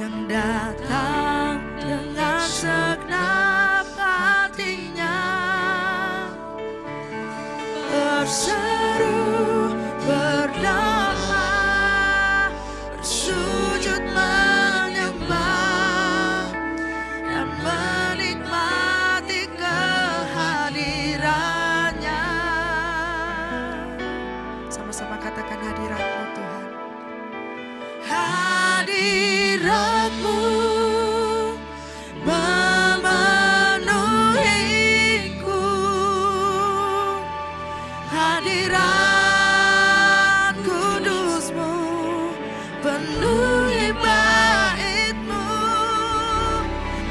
yang datang dengan segenap hatinya, berseru, berdoa, bersujud menyembah dan menikmati kehadirannya. Sama-sama katakan hadirat-Mu Tuhan. Hadirat-Mu memenuhiku, hadirat kudus-Mu penuhi bait-Mu,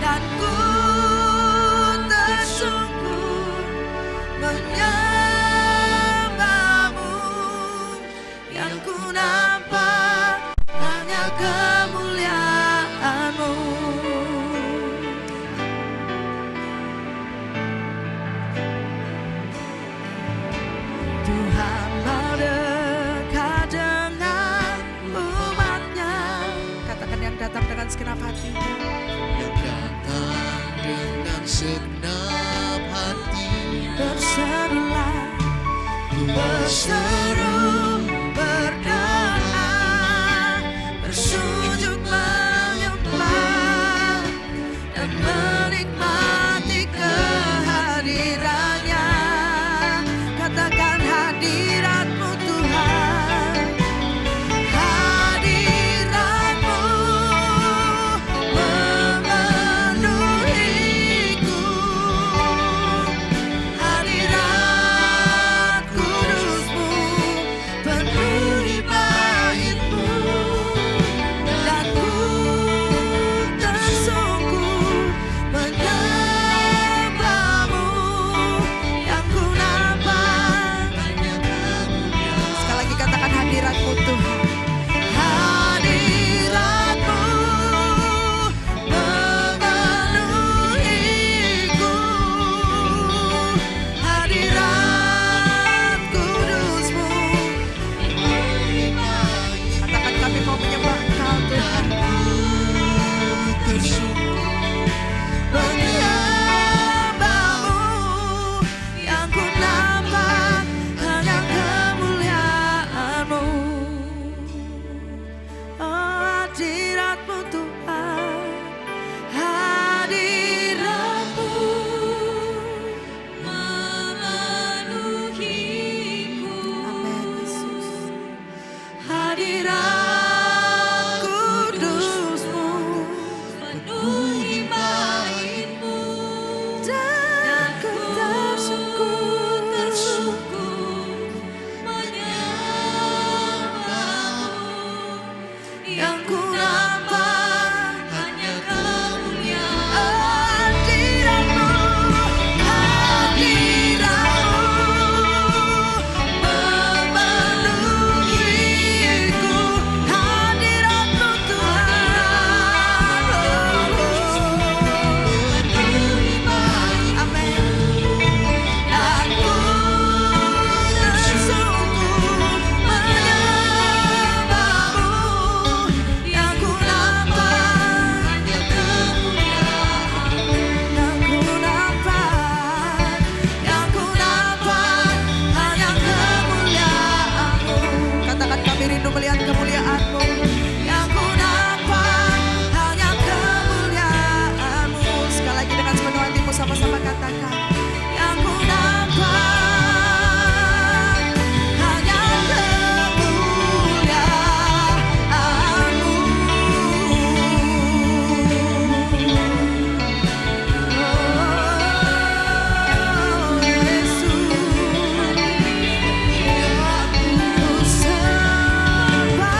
dan ku tersungkur menyembah-Mu. Yang ku nampak hanya kemuliaan-Mu. Tuhan mau dekat dengan umat-Nya. Katakan yang datang dengan segenap hatinya. Yang datang dengan segenap hati, Berserulah, berseru, berdoa, bersujud menyembah dan menikmati kehadirannya. Katakan hadirat-Mu Tuhan. Hadirat-Mu memenuhiku, hadirat kudus-Mu penuhi bait-Mu, dan ku tersungkur menyembah-Mu. Yang ku nampak hanya kemuliaan. Sekali lagi katakan hadirat-Mu Tuhan. Hadirat-Mu memenuhiku, hadirat kudus-Mu penuhi bait-Mu. Katakan kami mau menyembah Engkau Tuhan. Menyembah-Mu, yang ku nampak hanya kemuliaan-Mu. Oh, hadirat-Mu Tuhan, hadirat-Mu memenuhiku. Amin Yesus. Hadirat kudus-Mu penuhi bait-Mu, dan ku tersungkur menyembah-Mu. Yang ku nampak hanya kemuliaan. Hadirat-Mu, hadirat-Mu memenuhiku, hadirat-Mu Tuhan penuhi bait. Amin. Dan ku tersungkur menyembah-Mu. Yang ku nampak hanya kemuliaan. Yang ku nampak, yang ku nampak hanya kemuliaan-Mu. Katakan kami rindu melihat kemuliaan-Mu. Yang ku nampak hanya kemuliaan-Mu. Sekali lagi dengan sepenuh hatimu sama-sama katakan. Yang ku nampak hanya kemuliaan-Mu. Oh Yesus, ku sembah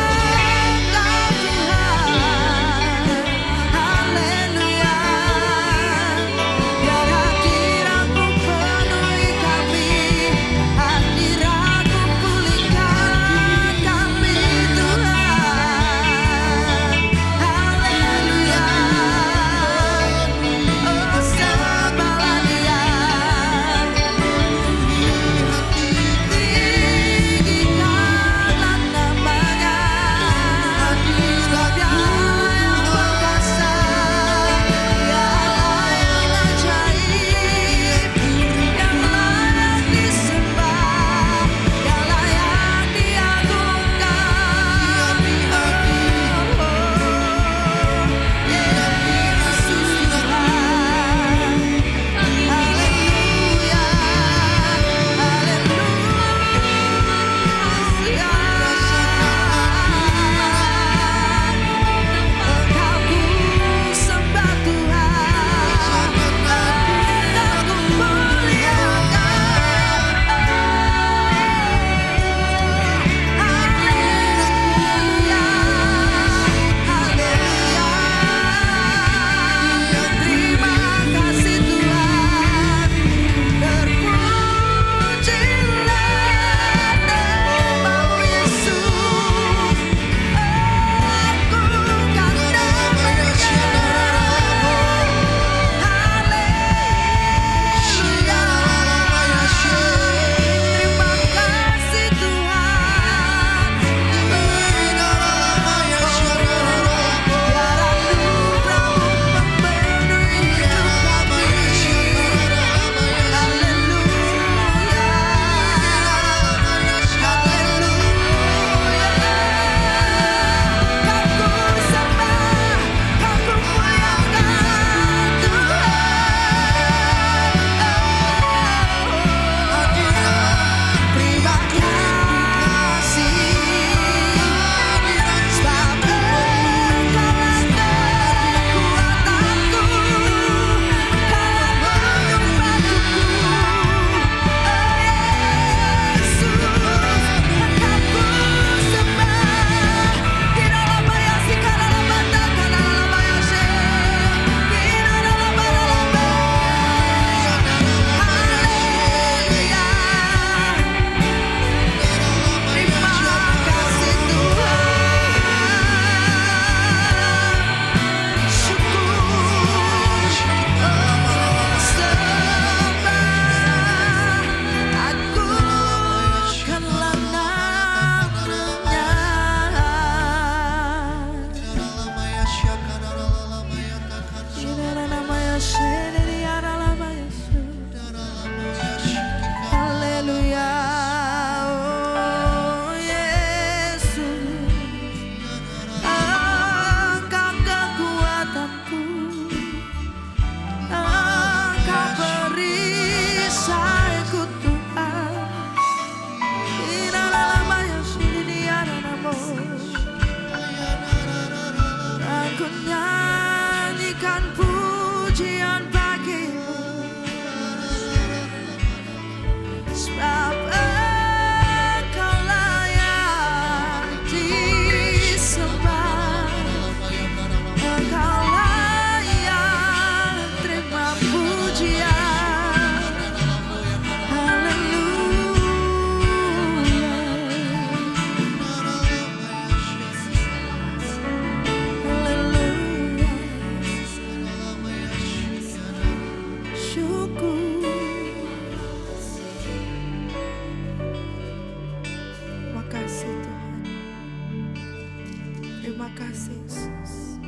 Terima kasih Yesus.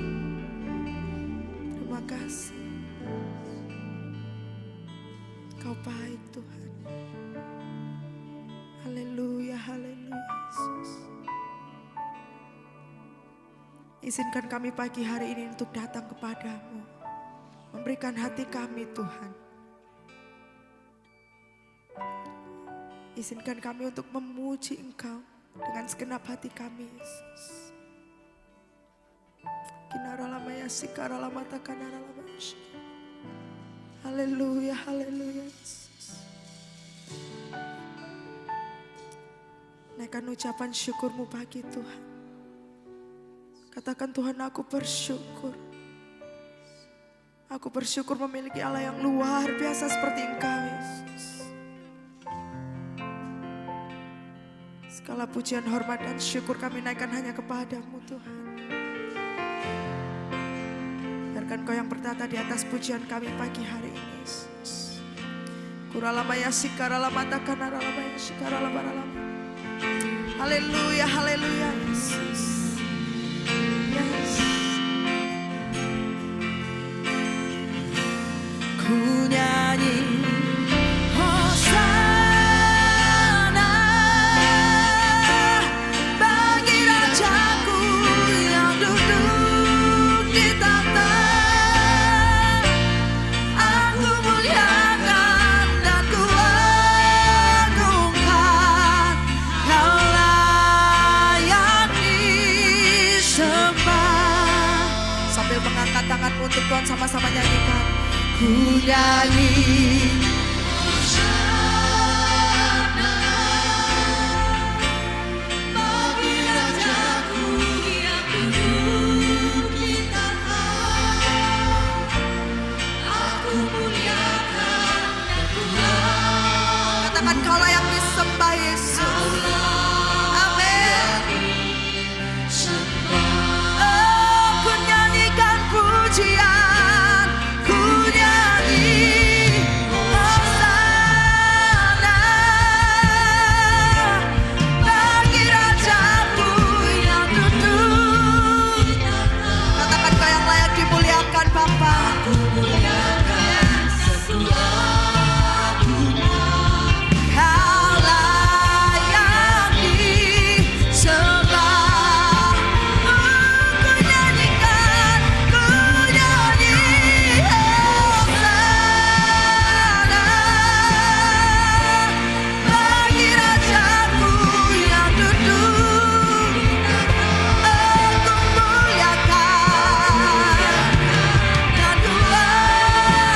Terima kasih. Kau baik Tuhan. Haleluya, haleluya Yesus. Izinkan kami pagi hari ini untuk datang kepadamu. Memberikan hati kami Tuhan. Izinkan kami untuk memuji Engkau dengan segenap hati kami Yesus. Haleluya, haleluya Yesus. Naikkan ucapan syukurmu pagi Tuhan. Katakan Tuhan, aku bersyukur. Aku bersyukur memiliki Allah yang luar biasa seperti Engkau Yesus. Segala pujian, hormat dan syukur kami naikkan hanya kepadamu Tuhan. Biarkan Kau yang bertata di atas pujian kami pagi hari ini Yesus. Kuralamaya sikaralamata kanaralamaya sikaralabaralama. Haleluya, haleluya Yesus. Yes. Ku nyanyi Hosana bagi Rajaku yang duduk di tahta. Aku muliakan dan ku agungkan. Kau layak disembah. Sambil mengangkat tanganmu untuk Tuhan, sama-sama nyanyikan. Ku nyanyi Hosana bagi Rajaku yang duduk di tahta. Aku muliakan dan ku agungkan. Katakan Kau layak disembah Yesus. Amin. Oh, ku nyanyikan pujian. Ku nyanyi Hosana bagi Rajaku yang duduk. Katakan Kau yang layak dimuliakan Bapa. Aku muliakan Kau layak disembah. Ku nyanyikan, ku nyanyi Hosana bagi Rajaku yang duduk. Aku muliakan dan ku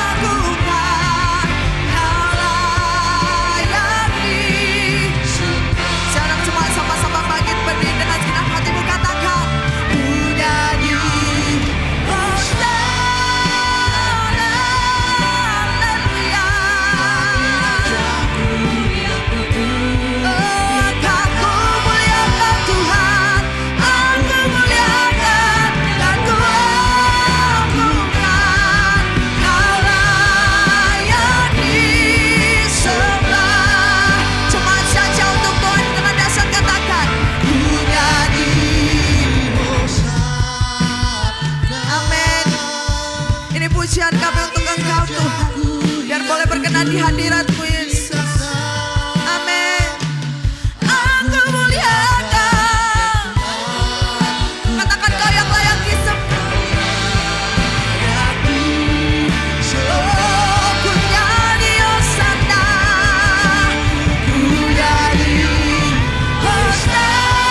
agungkan. Kau layak disembah. Sekarang semua sama-sama bangkit berdiri dengan segenap hatimu, katakan ku nyanyi Hosana. Haleluya. Oh, aku muliakan Tuhan. Aku muliakan dan ku agungkan. Kau layak disembah. Cuma saja untuk Tuhan dengan dasar katakan ku nyanyi Hosana. Amin. Ini pujian kami untuk Engkau Tuhan. Biar boleh berkenan di hadirat-Mu Yesus. Amin. Aku muliakan. Katakan Kau yang layak disembah. Oh, ku nyanyi Hosana. Ku nyanyi Hosana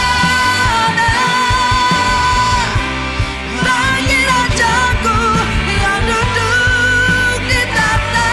bagi Rajaku yang duduk di tahta.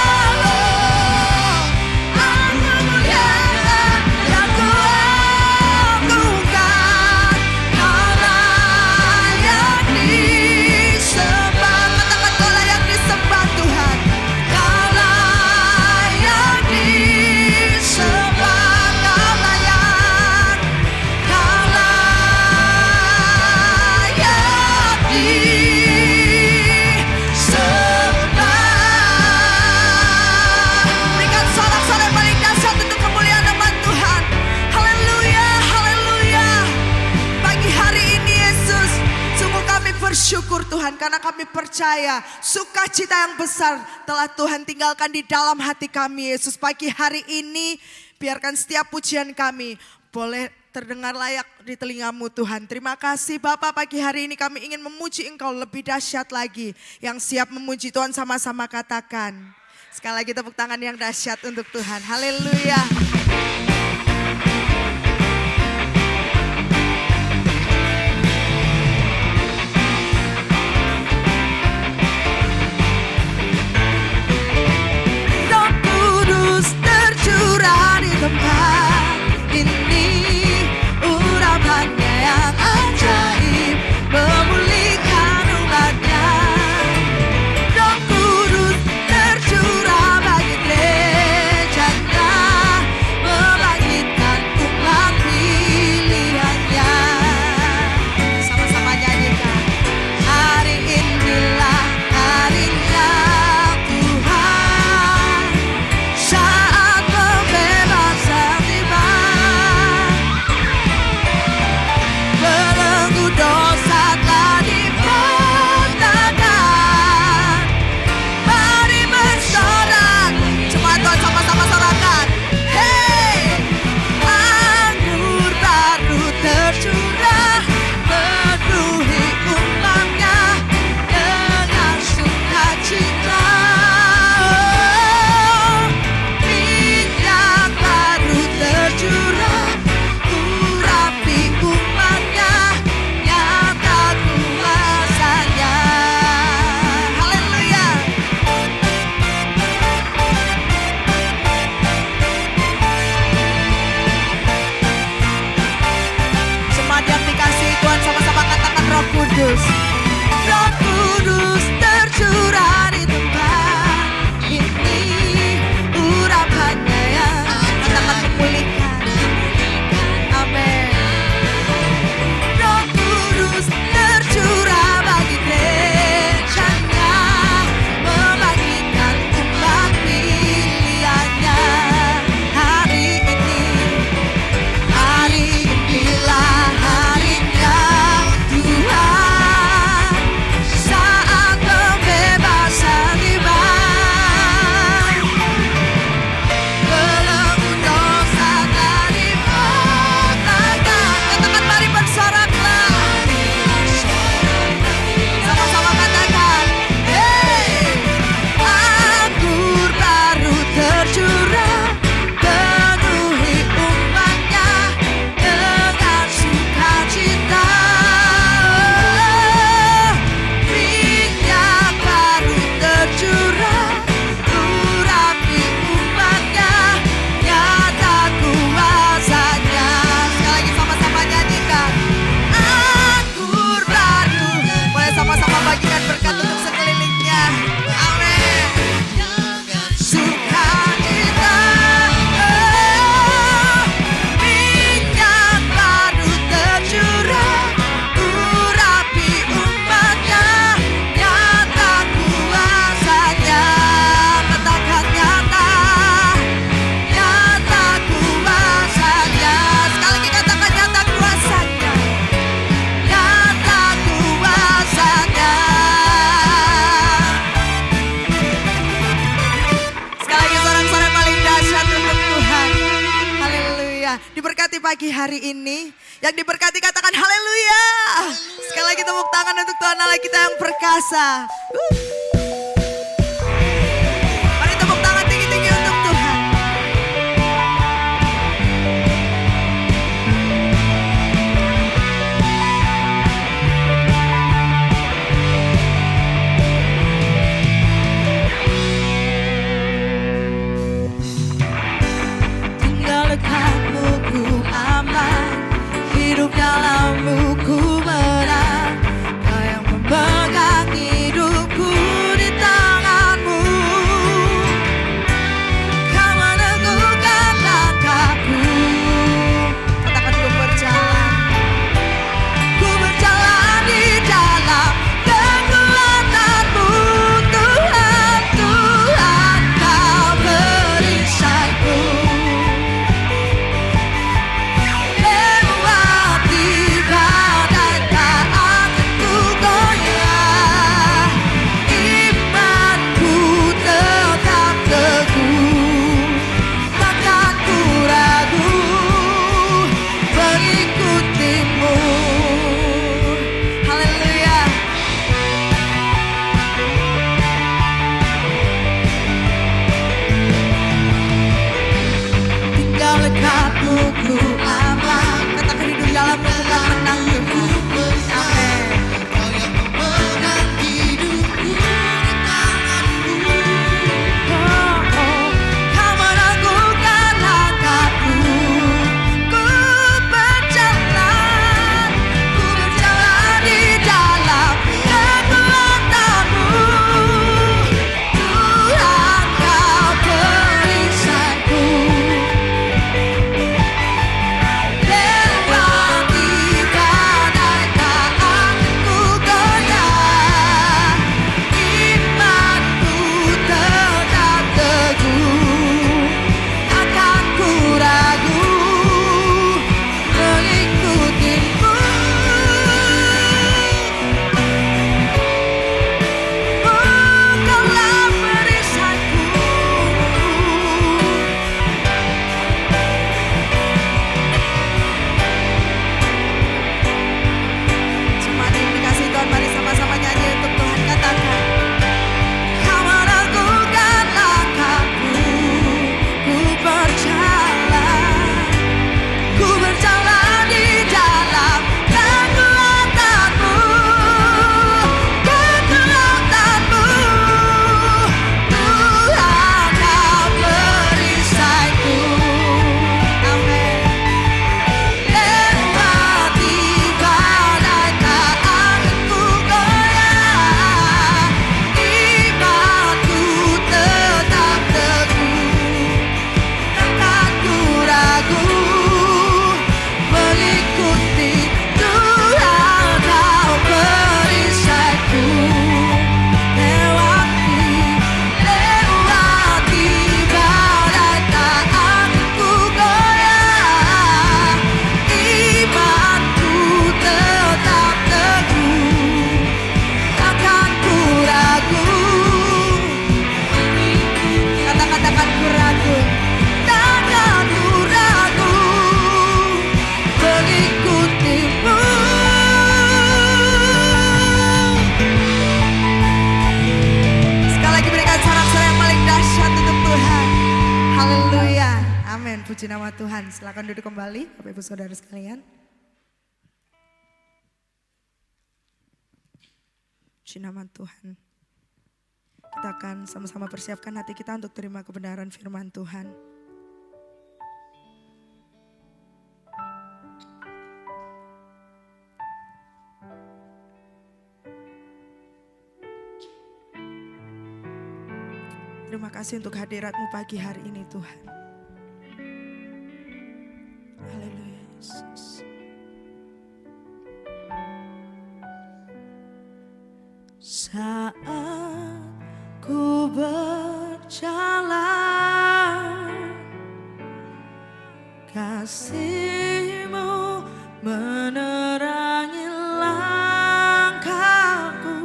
bersyukur Tuhan karena kami percaya sukacita yang besar telah Tuhan tinggalkan di dalam hati kami Yesus. Pagi hari ini biarkan setiap pujian kami boleh terdengar layak di telingamu Tuhan. Terima kasih Bapa, pagi hari ini kami ingin memuji Engkau lebih dahsyat lagi. Yang siap memuji Tuhan sama-sama katakan. Sekali lagi tepuk tangan yang dahsyat untuk Tuhan. Haleluya. Roh Kudus tercurah di tempat ini, urapannya yang ajaib memulihkan umatnya. Roh Kudus tercurah bagi gerejanya, membangkitkan umat pilihannya. Sama-sama nyanyikan. Hari inilah harinya Tuhan, saat pembebasan tiba. Belenggu dosa telah dipatahkan. Mari bersorak, semua Tuhan sama-sama sorakan. Hey, anggur baru tercurah, penuhi umatnya dengan sukacita. Minyak baru tercurah, urapi umatnya, nyata kuasanya. Haleluya. Semua yang dikasihi Tuhan sama-sama katakan Roh Kudus. Roh Kudus tercurah di tempat ini, urapannya yang akan memulihkan. Amin. Roh Kudus tercurah bagi gerejanya, membangkitkan umat pilihannya. Hari inilah harinya Tuhan, saat pembebasan tiba. Belenggu dosa telah dipatahkan. Katakan mari bersoraklah. Sama-sama katakan. Hey, anggur baru tercurah, penuhi umatnya dengan sukacita. Minyak baru tercurah, urapi umatnya, nyata kuasanya. Sekali lagi sama-sama nyanyikan. Anggur baru. Boleh sama-sama bagikan berkat untuk sekelilingnya. Amin. Sukacita, minyak baru tercurah, urapi umatnya, nyata kuasanya. Katakan nyata kuasanya. Sekali lagi katakan nyata kuasanya, nyata kuasanya. Sekali lagi sorak-sorai paling dahsyat untuk Tuhan. Haleluya. Diberkati pagi hari ini. Yang diberkati katakan haleluya. Sekali lagi tepuk tangan untuk Tuhan Allah kita yang perkasa. Mari tepuk tangan tinggi-tinggi untuk Tuhan. Tinggal dekatmu ku aman, hidup dalammu ku menang. Kau yang memegang hidupku. Puji nama Tuhan. Silakan duduk kembali Bapak Ibu Saudara sekalian. Puji nama Tuhan. Kita akan sama-sama persiapkan hati kita untuk terima kebenaran firman Tuhan. Terima kasih untuk hadirat-Mu pagi hari ini Tuhan. Haleluya Yesus. Saat ku berjalan, kasih-Mu menerangi langkahku.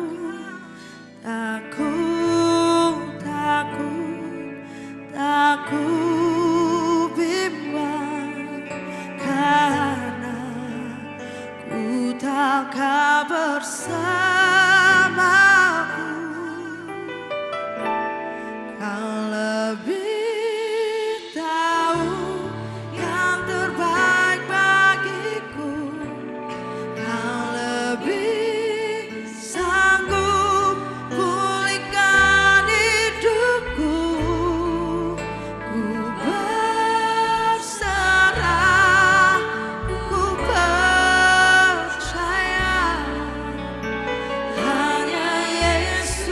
Takut bimbang karena ku takkan bersamamu. Kau lebih tahu yang terbaik bagiku. Kau lebih sanggup pulihkan hidupku. Ku berserah, ku percaya hanya Yesus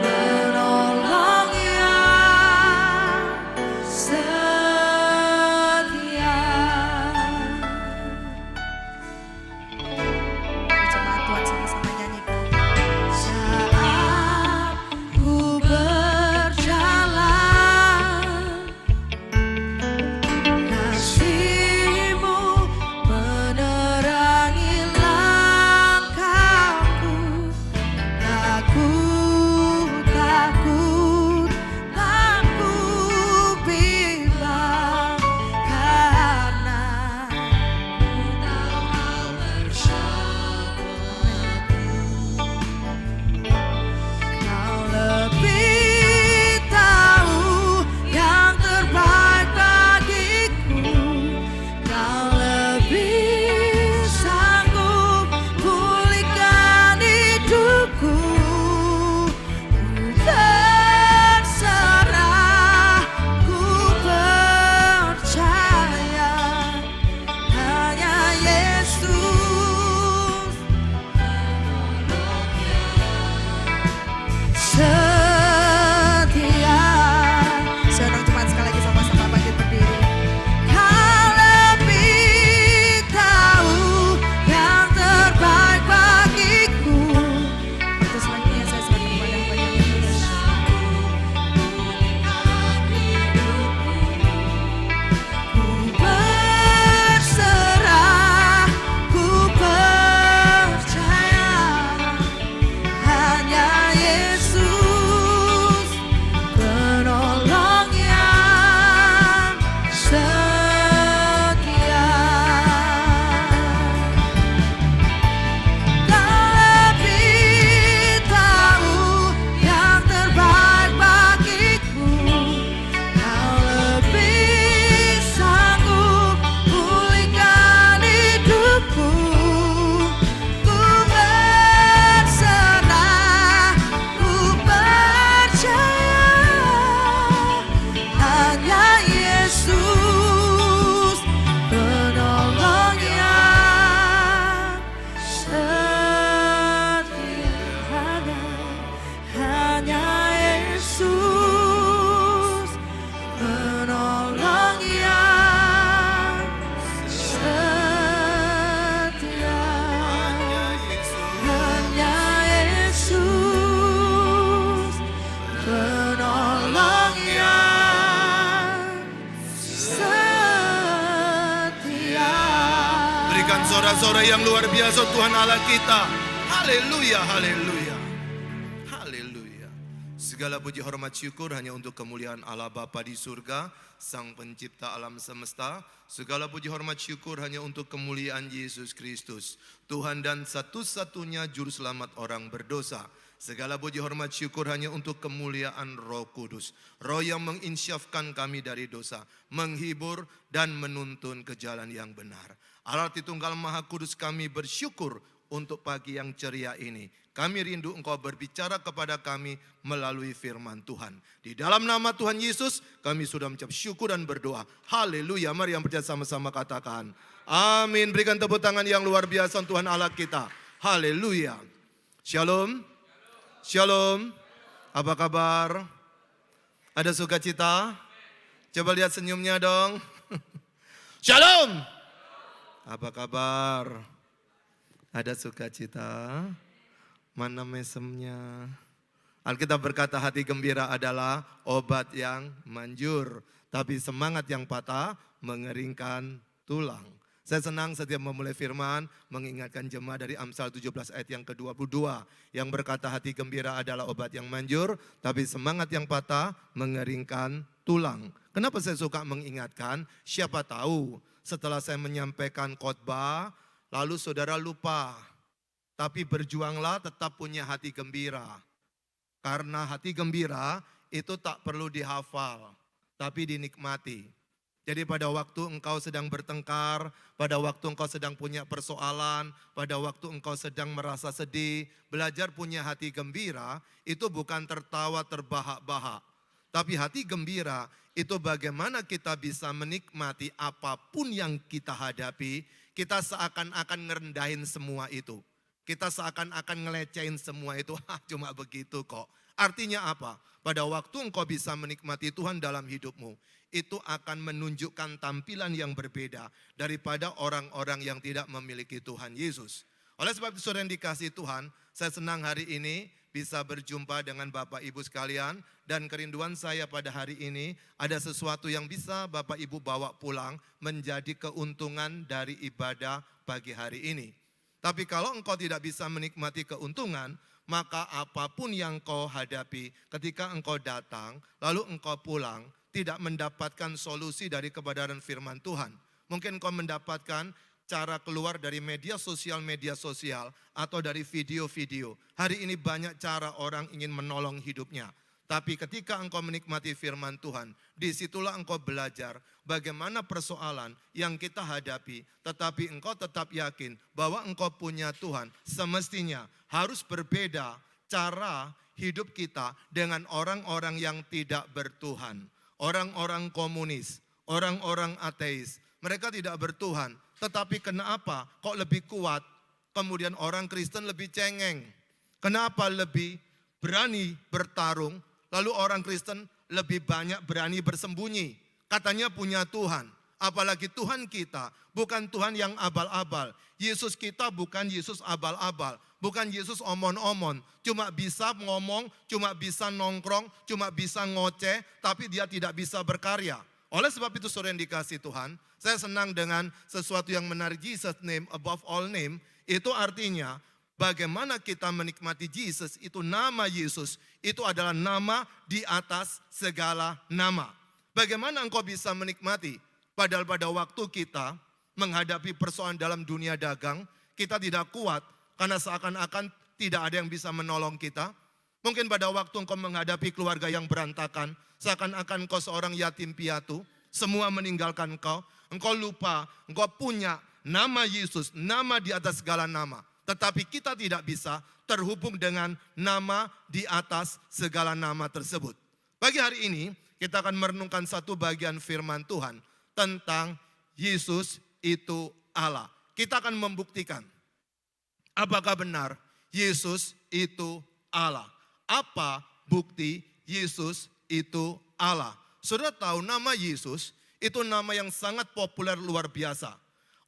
penolong yang setia. Jemaat Tuhan sama-sama nyanyikan. Saat ku berjalan, kasih-Mu menerangi langkahku. Takut bimbang karena ku tahu bersamaku. Kau lebih tahu yang terbaik bagiku. Kau lebih sanggup pulihkan hidupku. Ku berserah, ku percaya hanya Yesus setia. Seorang jemaat sekali lagi sama-sama bangkit berdiri. Kau lebih tahu yang terbaik bagiku. Itu selanjutnya saya serahkan kepada hamba Yesus. Ku berserah, ku percaya hanya Yesus penolong yang setia. Kau lebih tahu yang terbaik bagiku. Kau lebih sanggup pulihkan hidupku. Ku berserah, ku percaya hanya Yesus penolong yang setia. Hanya Yesus penolong yang setia. Hanya Yesus penolong yang setia. Berikan sorak-sorai yang luar biasa Tuhan Allah kita. Haleluya, haleluya. Haleluya. Segala puji hormat syukur hanya untuk kemuliaan Allah Bapa di surga, Sang Pencipta alam semesta. Segala puji hormat syukur hanya untuk kemuliaan Yesus Kristus, Tuhan dan satu-satunya juru selamat orang berdosa, Segala puji hormat syukur hanya untuk kemuliaan Roh Kudus. Roh yang menginsyafkan kami dari dosa, menghibur dan menuntun ke jalan yang benar. Allah Tritunggal Maha Kudus, kami bersyukur untuk pagi yang ceria ini. Kami rindu Engkau berbicara kepada kami melalui firman Tuhan. Di dalam nama Tuhan Yesus kami sudah mengucap syukur dan berdoa. Haleluya. Mari yang percaya sama-sama katakan amin. Berikan tepuk tangan yang luar biasa Tuhan Allah kita. Haleluya. Shalom. Shalom. Apa kabar? Ada sukacita? Coba lihat senyumnya dong. Shalom. Apa kabar? Ada sukacita? Mana mesemnya? Alkitab berkata hati gembira adalah obat yang manjur, tapi semangat yang patah mengeringkan tulang. Saya senang setiap memulai firman mengingatkan jemaat dari Amsal 17 ayat yang ke-22 yang berkata hati gembira adalah obat yang manjur, tapi semangat yang patah mengeringkan tulang. Kenapa saya suka mengingatkan? Siapa tahu setelah saya menyampaikan khotbah lalu saudara lupa. Tapi berjuanglah tetap punya hati gembira. Karena hati gembira itu tak perlu dihafal, tapi dinikmati. Jadi pada waktu engkau sedang bertengkar, pada waktu engkau sedang punya persoalan, pada waktu engkau sedang merasa sedih, belajar punya hati gembira itu bukan tertawa terbahak-bahak. Tapi hati gembira itu bagaimana kita bisa menikmati apapun yang kita hadapi, kita seakan-akan ngerendahin semua itu. Kita seakan-akan ngelecehin semua itu, cuma begitu kok. Artinya apa? Pada waktu engkau bisa menikmati Tuhan dalam hidupmu, itu akan menunjukkan tampilan yang berbeda daripada orang-orang yang tidak memiliki Tuhan Yesus. Oleh sebab itu saudara yang dikasihi Tuhan, saya senang hari ini bisa berjumpa dengan Bapak Ibu sekalian. Dan kerinduan saya pada hari ini ada sesuatu yang bisa Bapak Ibu bawa pulang menjadi keuntungan dari ibadah pagi hari ini. Tapi kalau engkau tidak bisa menikmati keuntungan, maka apapun yang kau hadapi ketika engkau datang, lalu engkau pulang, tidak mendapatkan solusi dari kebenaran firman Tuhan. Mungkin kau mendapatkan cara keluar dari media sosial atau dari video-video. Hari ini banyak cara orang ingin menolong hidupnya. Tapi ketika engkau menikmati firman Tuhan, disitulah engkau belajar bagaimana persoalan yang kita hadapi. Tetapi engkau tetap yakin bahwa engkau punya Tuhan. Semestinya harus berbeda cara hidup kita dengan orang-orang yang tidak bertuhan. Orang-orang komunis, orang-orang ateis. Mereka tidak bertuhan. Tetapi kenapa kok lebih kuat? Kemudian orang Kristen lebih cengeng. Kenapa lebih berani bertarung? Lalu orang Kristen lebih banyak berani bersembunyi. Katanya punya Tuhan. Apalagi Tuhan kita bukan Tuhan yang abal-abal. Yesus kita bukan Yesus abal-abal. Bukan Yesus omon-omon. Cuma bisa ngomong, cuma bisa nongkrong, cuma bisa ngoceh. Tapi dia tidak bisa berkarya. Oleh sebab itu saudara yang dikasihi Tuhan, saya senang dengan sesuatu yang menarik, Jesus name above all name. Itu artinya bagaimana kita menikmati Jesus, itu nama Yesus, itu adalah nama di atas segala nama. Bagaimana engkau bisa menikmati? Padahal pada waktu kita menghadapi persoalan dalam dunia dagang, kita tidak kuat karena seakan-akan tidak ada yang bisa menolong kita. Mungkin pada waktu engkau menghadapi keluarga yang berantakan, seakan-akan engkau seorang yatim piatu, semua meninggalkan engkau. Engkau lupa, engkau punya nama Yesus, nama di atas segala nama. Tetapi kita tidak bisa terhubung dengan nama di atas segala nama tersebut. Pagi hari ini kita akan merenungkan satu bagian firman Tuhan tentang Yesus itu Allah. Kita akan membuktikan apakah benar Yesus itu Allah. Apa bukti Yesus itu Allah? Saudara tahu nama Yesus itu nama yang sangat populer luar biasa.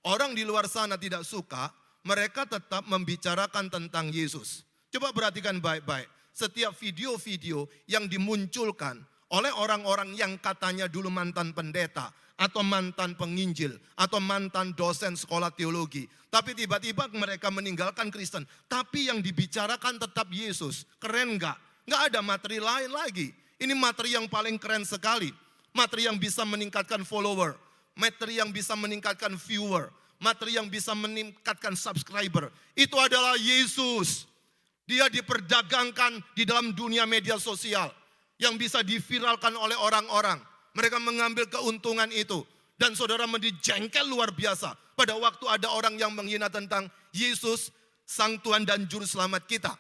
Orang di luar sana tidak suka, mereka tetap membicarakan tentang Yesus. Coba perhatikan baik-baik. Setiap video-video yang dimunculkan oleh orang-orang yang katanya dulu mantan pendeta, atau mantan penginjil, atau mantan dosen sekolah teologi. Tapi tiba-tiba mereka meninggalkan Kristen. Tapi yang dibicarakan tetap Yesus. Keren enggak? Enggak ada materi lain lagi. Ini materi yang paling keren sekali. Materi yang bisa meningkatkan follower. Materi yang bisa meningkatkan viewer. Materi yang bisa meningkatkan subscriber. Itu adalah Yesus. Dia diperdagangkan di dalam dunia media sosial yang bisa diviralkan oleh orang-orang. Mereka mengambil keuntungan itu. Dan saudara menjadi jengkel luar biasa pada waktu ada orang yang menghina tentang Yesus, Sang Tuhan dan Juru Selamat kita.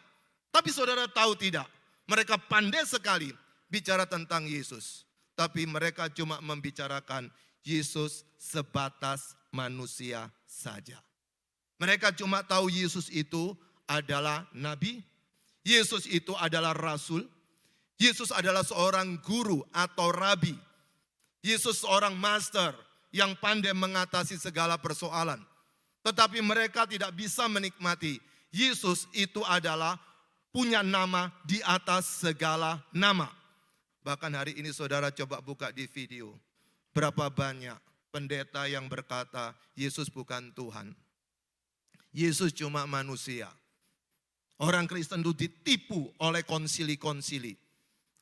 Tapi saudara tahu tidak, mereka pandai sekali bicara tentang Yesus. Tapi mereka cuma membicarakan Yesus sebatas manusia saja. Mereka cuma tahu Yesus itu adalah nabi, Yesus itu adalah rasul, Yesus adalah seorang guru atau rabi, Yesus seorang master yang pandai mengatasi segala persoalan. Tetapi mereka tidak bisa menikmati Yesus itu adalah punya nama di atas segala nama. Bahkan hari ini saudara coba buka di video. Berapa banyak pendeta yang berkata Yesus bukan Tuhan. Yesus cuma manusia. Orang Kristen itu ditipu oleh konsili-konsili.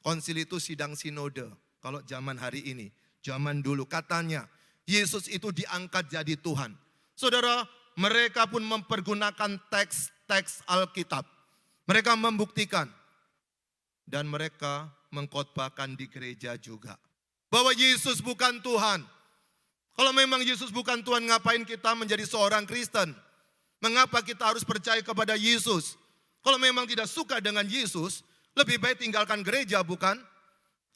Konsili itu sidang sinode. Kalau zaman hari ini, zaman dulu katanya Yesus itu diangkat jadi Tuhan. Saudara, mereka pun mempergunakan teks-teks Alkitab. Mereka membuktikan. Dan mereka mengkhotbahkan di gereja juga. Bahwa Yesus bukan Tuhan. Kalau memang Yesus bukan Tuhan, ngapain kita menjadi seorang Kristen? Mengapa kita harus percaya kepada Yesus? Kalau memang tidak suka dengan Yesus, lebih baik tinggalkan gereja, bukan?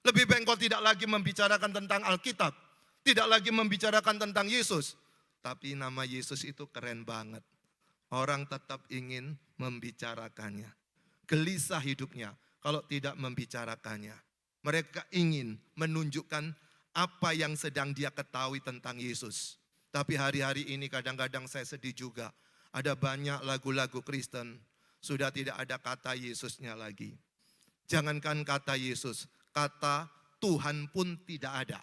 Lebih baik engkau tidak lagi membicarakan tentang Alkitab. Tidak lagi membicarakan tentang Yesus. Tapi nama Yesus itu keren banget. Orang tetap ingin membicarakannya. Gelisah hidupnya kalau tidak membicarakannya. Mereka ingin menunjukkan apa yang sedang dia ketahui tentang Yesus. Tapi hari-hari ini kadang-kadang saya sedih juga. Ada banyak lagu-lagu Kristen sudah tidak ada kata Yesusnya lagi. Jangankan kata Yesus, kata Tuhan pun tidak ada.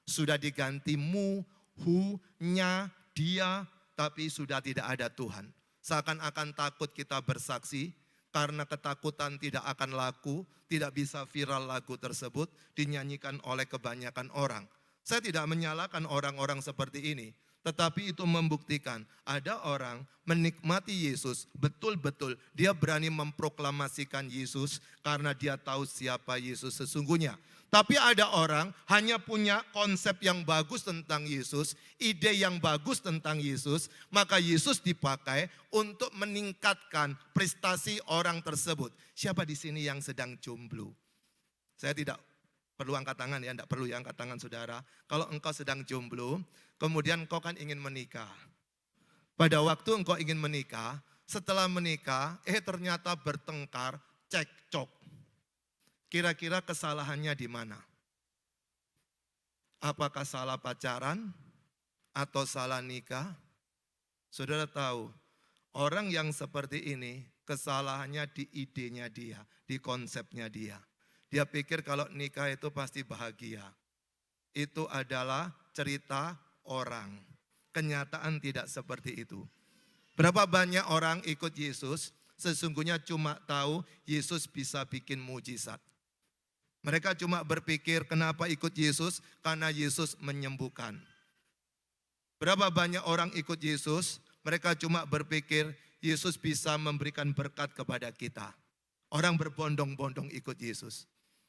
Sudah diganti mu, hu, nya, dia, tapi sudah tidak ada Tuhan. Seakan-akan takut kita bersaksi, karena ketakutan tidak akan laku, tidak bisa viral lagu tersebut, dinyanyikan oleh kebanyakan orang. Saya tidak menyalahkan orang-orang seperti ini, tetapi itu membuktikan ada orang menikmati Yesus, betul-betul dia berani memproklamasikan Yesus karena dia tahu siapa Yesus sesungguhnya. Tapi ada orang hanya punya konsep yang bagus tentang Yesus, ide yang bagus tentang Yesus, maka Yesus dipakai untuk meningkatkan prestasi orang tersebut. Siapa di sini yang sedang jomblo? Saya tidak perlu angkat tangan ya, tidak perlu ya angkat tangan saudara. Kalau engkau sedang jomblo, kemudian engkau kan ingin menikah. Pada waktu engkau ingin menikah, setelah menikah, ternyata bertengkar, cekcok. Kira-kira kesalahannya di mana? Apakah salah pacaran atau salah nikah? Saudara tahu, orang yang seperti ini kesalahannya di idenya dia, di konsepnya dia. Dia pikir kalau nikah itu pasti bahagia. Itu adalah cerita orang. Kenyataan tidak seperti itu. Berapa banyak orang ikut Yesus, sesungguhnya cuma tahu Yesus bisa bikin mujizat. Mereka cuma berpikir kenapa ikut Yesus, karena Yesus menyembuhkan. Berapa banyak orang ikut Yesus, mereka cuma berpikir Yesus bisa memberikan berkat kepada kita. Orang berbondong-bondong ikut Yesus.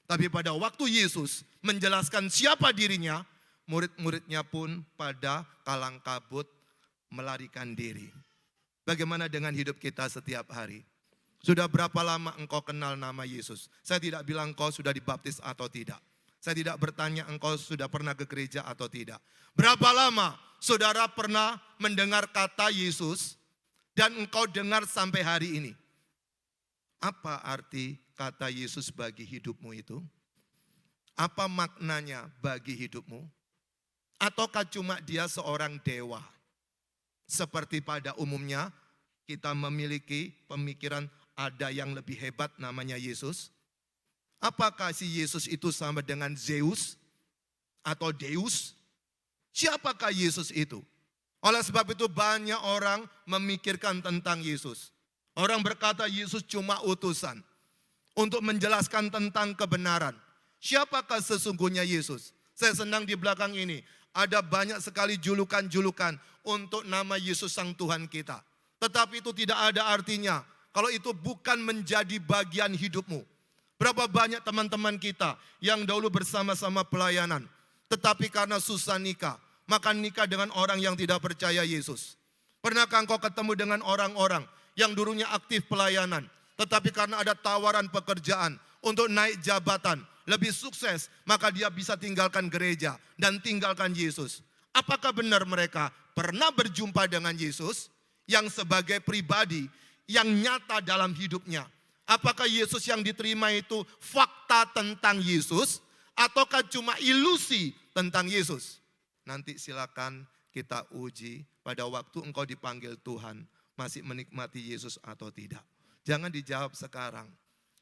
Tapi pada waktu Yesus menjelaskan siapa dirinya, murid-muridnya pun pada kalang kabut melarikan diri. Bagaimana dengan hidup kita setiap hari? Sudah berapa lama engkau kenal nama Yesus? Saya tidak bilang engkau sudah dibaptis atau tidak. Saya tidak bertanya engkau sudah pernah ke gereja atau tidak. Berapa lama saudara pernah mendengar kata Yesus dan engkau dengar sampai hari ini? Apa arti kata Yesus bagi hidupmu itu? Apa maknanya bagi hidupmu? Ataukah cuma dia seorang dewa? Seperti pada umumnya kita memiliki pemikiran ada yang lebih hebat namanya Yesus. Apakah si Yesus itu sama dengan Zeus atau Deus? Siapakah Yesus itu? Oleh sebab itu banyak orang memikirkan tentang Yesus. Orang berkata Yesus cuma utusan untuk menjelaskan tentang kebenaran. Siapakah sesungguhnya Yesus? Saya senang di belakang ini ada banyak sekali julukan-julukan untuk nama Yesus Sang Tuhan kita. Tetapi itu tidak ada artinya kalau itu bukan menjadi bagian hidupmu. Berapa banyak teman-teman kita yang dahulu bersama-sama pelayanan, tetapi karena susah nikah, maka nikah dengan orang yang tidak percaya Yesus. Pernahkah engkau ketemu dengan orang-orang yang dulunya aktif pelayanan, tetapi karena ada tawaran pekerjaan untuk naik jabatan, lebih sukses, maka dia bisa tinggalkan gereja dan tinggalkan Yesus. Apakah benar mereka pernah berjumpa dengan Yesus yang sebagai pribadi yang nyata dalam hidupnya? Apakah Yesus yang diterima itu fakta tentang Yesus ataukah cuma ilusi tentang Yesus? Nanti silakan kita uji pada waktu engkau dipanggil Tuhan, masih menikmati Yesus atau tidak. Jangan dijawab sekarang.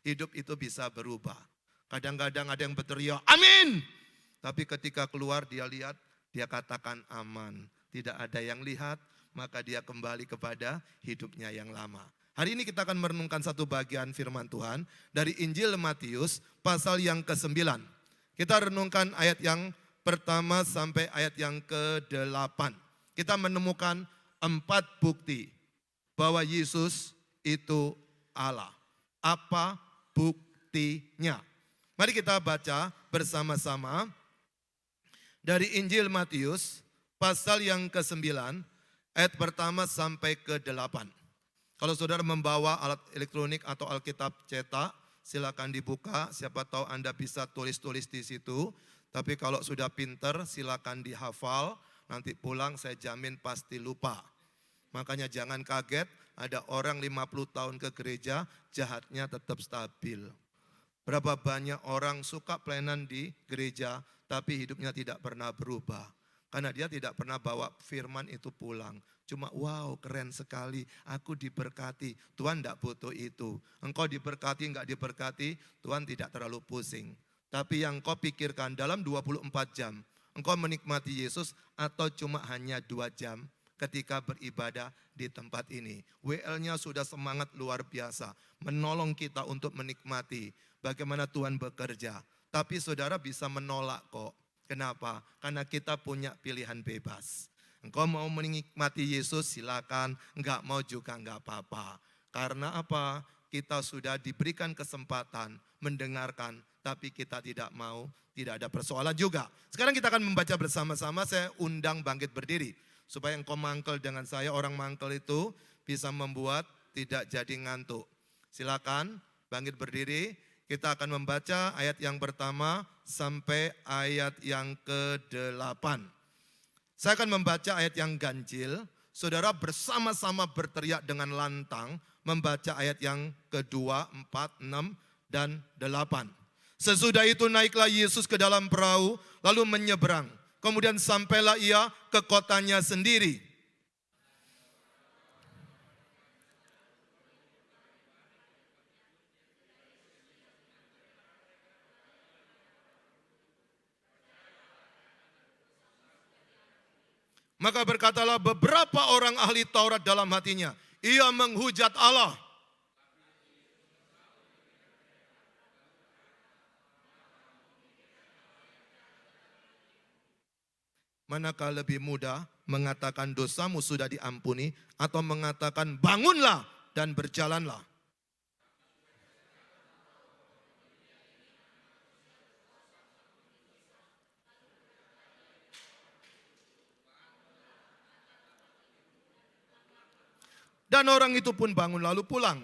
Hidup itu bisa berubah. Kadang-kadang ada yang berteriak, amin. Tapi ketika keluar dia lihat, dia katakan aman. Tidak ada yang lihat, maka dia kembali kepada hidupnya yang lama. Hari ini kita akan merenungkan satu bagian firman Tuhan dari Injil Matius pasal yang ke-9. Kita renungkan ayat yang pertama sampai ayat yang ke-8. Kita menemukan 4 bukti bahwa Yesus itu Allah. Apa buktinya? Mari kita baca bersama-sama dari Injil Matius pasal yang ke-9 ayat pertama sampai ke-8. Kalau saudara membawa alat elektronik atau Alkitab cetak, silakan dibuka. Siapa tahu Anda bisa tulis-tulis di situ. Tapi kalau sudah pinter, silakan dihafal. Nanti pulang saya jamin pasti lupa. Makanya jangan kaget, ada orang 50 tahun ke gereja, jahatnya tetap stabil. Berapa banyak orang suka pelayanan di gereja, tapi hidupnya tidak pernah berubah. Karena dia tidak pernah bawa firman itu pulang. Cuma wow keren sekali, aku diberkati. Tuhan tidak butuh itu. Engkau diberkati, enggak diberkati, Tuhan tidak terlalu pusing. Tapi yang kau pikirkan dalam 24 jam, engkau menikmati Yesus atau cuma hanya 2 jam ketika beribadah di tempat ini. WL-nya sudah semangat luar biasa, menolong kita untuk menikmati bagaimana Tuhan bekerja. Tapi saudara bisa menolak kok. Kenapa? Karena kita punya pilihan bebas. Engkau mau menikmati Yesus silakan, enggak mau juga enggak apa-apa. Karena apa? Kita sudah diberikan kesempatan mendengarkan, tapi kita tidak mau, tidak ada persoalan juga. Sekarang kita akan membaca bersama-sama, saya undang bangkit berdiri. Supaya engkau mangkel dengan saya, orang mangkel itu bisa membuat tidak jadi ngantuk. Silakan bangkit berdiri. Kita akan membaca ayat yang pertama sampai ayat yang ke-8. Saya akan membaca ayat yang ganjil. Saudara bersama-sama berteriak dengan lantang membaca ayat yang kedua, 4, 6, dan 8. Sesudah itu naiklah Yesus ke dalam perahu lalu menyeberang. Kemudian sampailah ia ke kotanya sendiri. Maka berkatalah beberapa orang ahli Taurat dalam hatinya, ia menghujat Allah. Manakah lebih mudah mengatakan dosamu sudah diampuni atau mengatakan bangunlah dan berjalanlah? Dan orang itu pun bangun lalu pulang.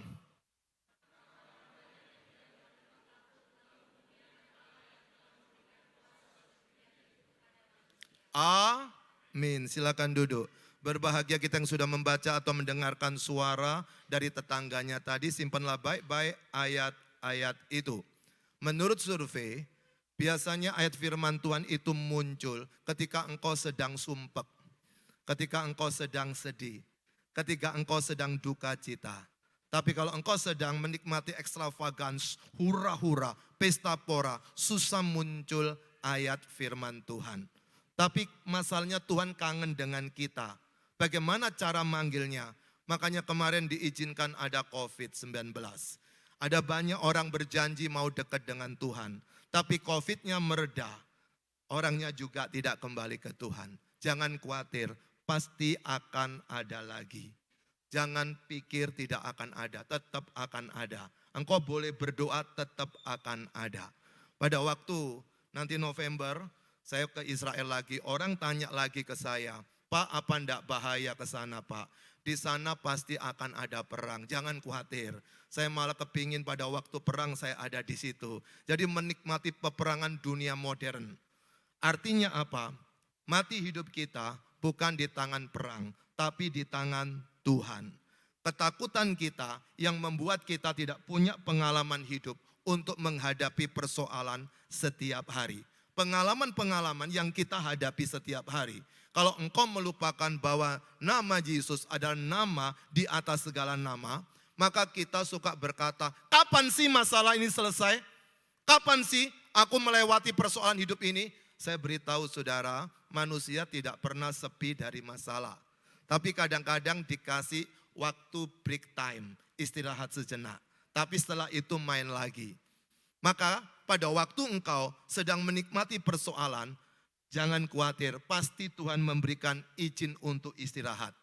Amin. Silakan duduk. Berbahagia kita yang sudah membaca atau mendengarkan suara dari tetangganya tadi. Simpanlah baik-baik ayat-ayat itu. Menurut survei, biasanya ayat firman Tuhan itu muncul ketika engkau sedang sumpek, ketika engkau sedang sedih, ketika engkau sedang duka cita. Tapi kalau engkau sedang menikmati ekstravagans, hura-hura, pesta pora, susah muncul ayat firman Tuhan. Tapi masalahnya Tuhan kangen dengan kita. Bagaimana cara manggilnya? Makanya kemarin diizinkan ada COVID-19. Ada banyak orang berjanji mau dekat dengan Tuhan. Tapi COVID-nya mereda. Orangnya juga tidak kembali ke Tuhan. Jangan khawatir, pasti akan ada lagi. Jangan pikir tidak akan ada, tetap akan ada. Engkau boleh berdoa, tetap akan ada. Pada waktu nanti November, saya ke Israel lagi, orang tanya lagi ke saya, Pak, apa enggak bahaya ke sana, Pak? Di sana pasti akan ada perang, jangan khawatir. Saya malah kepingin pada waktu perang saya ada di situ. Jadi menikmati peperangan dunia modern. Artinya apa? Mati hidup kita bukan di tangan perang, tapi di tangan Tuhan. Ketakutan kita yang membuat kita tidak punya pengalaman hidup untuk menghadapi persoalan setiap hari. Pengalaman-pengalaman yang kita hadapi setiap hari. Kalau engkau melupakan bahwa nama Yesus adalah nama di atas segala nama, maka kita suka berkata, kapan sih masalah ini selesai? Kapan sih aku melewati persoalan hidup ini? Saya beritahu saudara, manusia tidak pernah sepi dari masalah. Tapi kadang-kadang dikasih waktu break time, istirahat sejenak. Tapi setelah itu main lagi. Maka pada waktu engkau sedang menikmati persoalan, jangan khawatir, pasti Tuhan memberikan izin untuk istirahat.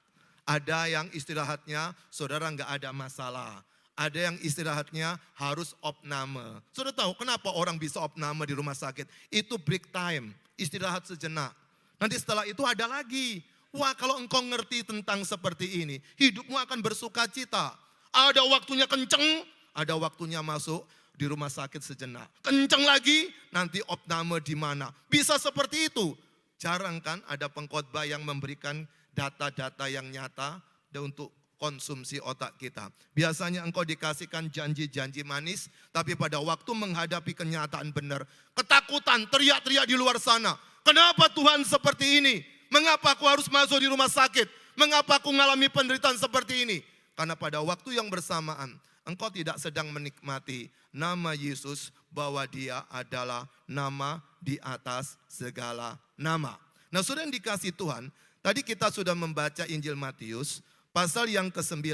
Ada yang istirahatnya saudara nggak ada masalah. Ada yang istirahatnya harus opname. Saudara tahu kenapa orang bisa opname di rumah sakit? Itu break time, istirahat sejenak. Nanti setelah itu ada lagi. Wah, kalau engkau ngerti tentang seperti ini, hidupmu akan bersuka cita. Ada waktunya kenceng, ada waktunya masuk di rumah sakit sejenak. Kenceng lagi, nanti opname di mana. Bisa seperti itu. Jarang kan ada pengkhotbah yang memberikan data-data yang nyata dan untuk konsumsi otak kita. Biasanya engkau dikasihkan janji-janji manis, tapi pada waktu menghadapi kenyataan benar, ketakutan, teriak-teriak di luar sana. Kenapa Tuhan seperti ini? Mengapa aku harus masuk di rumah sakit? Mengapa aku mengalami penderitaan seperti ini? Karena pada waktu yang bersamaan, engkau tidak sedang menikmati nama Yesus bahwa dia adalah nama di atas segala nama. Nah, saudara yang dikasih Tuhan, tadi kita sudah membaca Injil Matius, pasal yang ke-9,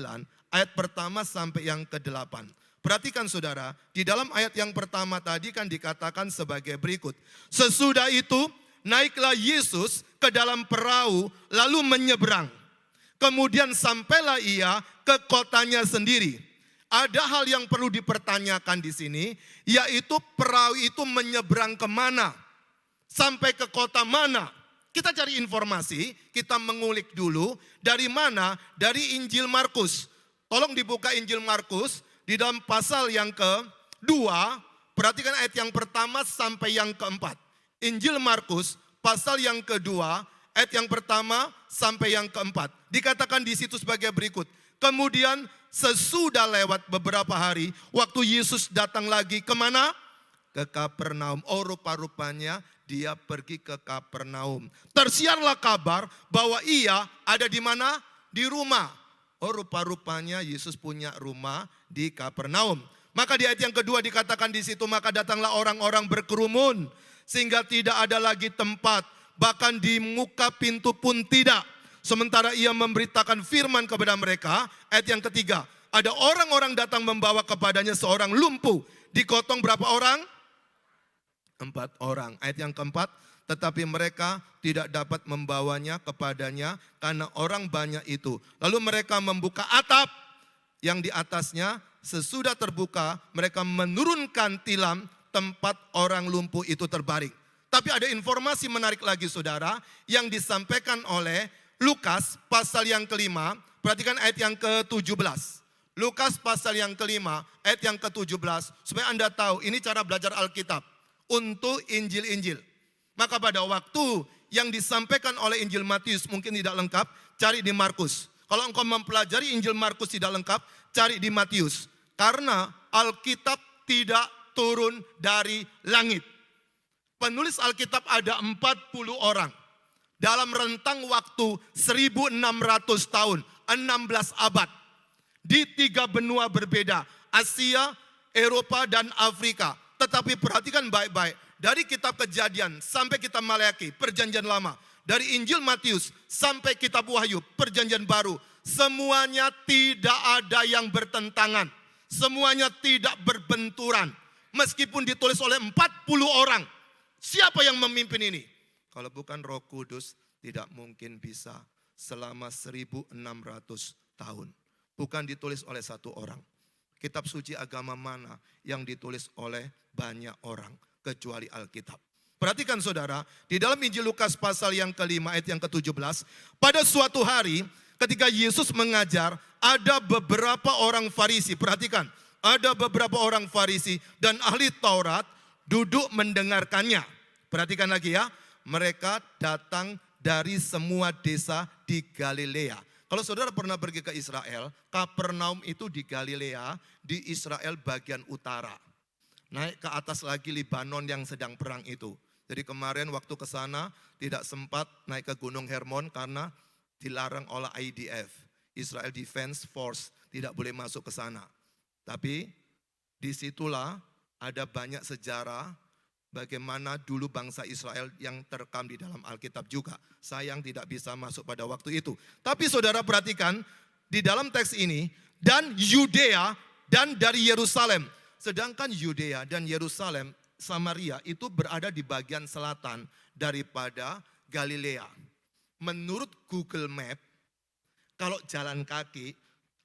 ayat pertama sampai yang ke-8. Perhatikan saudara, di dalam ayat yang pertama tadi kan dikatakan sebagai berikut. Sesudah itu, naiklah Yesus ke dalam perahu lalu menyeberang. Kemudian sampailah ia ke kotanya sendiri. Ada hal yang perlu dipertanyakan di sini, yaitu perahu itu menyeberang kemana? Sampai ke kota mana? Kita cari informasi, kita mengulik dulu dari mana? Dari Injil Markus. Tolong dibuka Injil Markus di dalam pasal yang kedua, perhatikan ayat yang pertama sampai yang keempat. Injil Markus pasal yang kedua, ayat yang pertama sampai yang keempat. Dikatakan di situ sebagai berikut. Kemudian sesudah lewat beberapa hari, waktu Yesus datang lagi kemana? Ke Kapernaum. Oh, rupa-rupanya dia pergi ke Kapernaum. Tersiarlah kabar bahwa ia ada di mana? Di rumah. Oh, rupa-rupanya Yesus punya rumah di Kapernaum. Maka di ayat yang kedua dikatakan di situ, maka datanglah orang-orang berkerumun sehingga tidak ada lagi tempat, bahkan di muka pintu pun tidak. Sementara ia memberitakan firman kepada mereka, ayat yang ketiga, ada orang-orang datang membawa kepadanya seorang lumpuh. Digotong berapa orang? 4 orang. Ayat yang keempat, tetapi mereka tidak dapat membawanya kepadanya karena orang banyak itu. Lalu mereka membuka atap yang di atasnya, sesudah terbuka mereka menurunkan tilam tempat orang lumpuh itu terbaring. Tapi ada informasi menarik lagi saudara yang disampaikan oleh Lukas pasal yang kelima, perhatikan ayat yang ke-17. Lukas pasal yang kelima, ayat yang ke-17, supaya Anda tahu ini cara belajar Alkitab untuk Injil-Injil. Maka pada waktu yang disampaikan oleh Injil Matius mungkin tidak lengkap, cari di Markus. Kalau engkau mempelajari Injil Markus tidak lengkap, cari di Matius. Karena Alkitab tidak turun dari langit. Penulis Alkitab ada 40 orang. Dalam rentang waktu 1600 tahun, 16 abad. Di 3 benua berbeda, Asia, Eropa, dan Afrika. Tetapi perhatikan baik-baik, dari kitab Kejadian sampai kitab Maleakhi, perjanjian lama. Dari Injil Matius sampai kitab Wahyu, perjanjian baru. Semuanya tidak ada yang bertentangan. Semuanya tidak berbenturan. Meskipun ditulis oleh 40 orang. Siapa yang memimpin ini? Kalau bukan Roh Kudus, tidak mungkin bisa selama 1600 tahun. bukan ditulis oleh satu orang. Kitab suci agama mana yang ditulis oleh banyak orang kecuali Alkitab? Perhatikan saudara, di dalam Injil Lukas pasal yang ke-5 ayat yang ke-17, pada suatu hari ketika Yesus mengajar, ada beberapa orang Farisi, perhatikan, ada beberapa orang Farisi dan ahli Taurat duduk mendengarkannya. Perhatikan lagi ya, mereka datang dari semua desa di Galilea. Kalau saudara pernah pergi ke Israel, Kapernaum itu di Galilea, di Israel bagian utara. Naik ke atas lagi Libanon yang sedang perang itu. Jadi kemarin waktu ke sana tidak sempat naik ke Gunung Hermon karena dilarang oleh IDF, Israel Defense Force, tidak boleh masuk ke sana. Tapi disitulah ada banyak sejarah bagaimana dulu bangsa Israel yang terekam di dalam Alkitab juga. Sayang tidak bisa masuk pada waktu itu. Tapi saudara perhatikan di dalam teks ini, dan Yudea dan dari Yerusalem. Sedangkan Yudea dan Yerusalem, Samaria itu berada di bagian selatan daripada Galilea. Menurut Google Map, kalau jalan kaki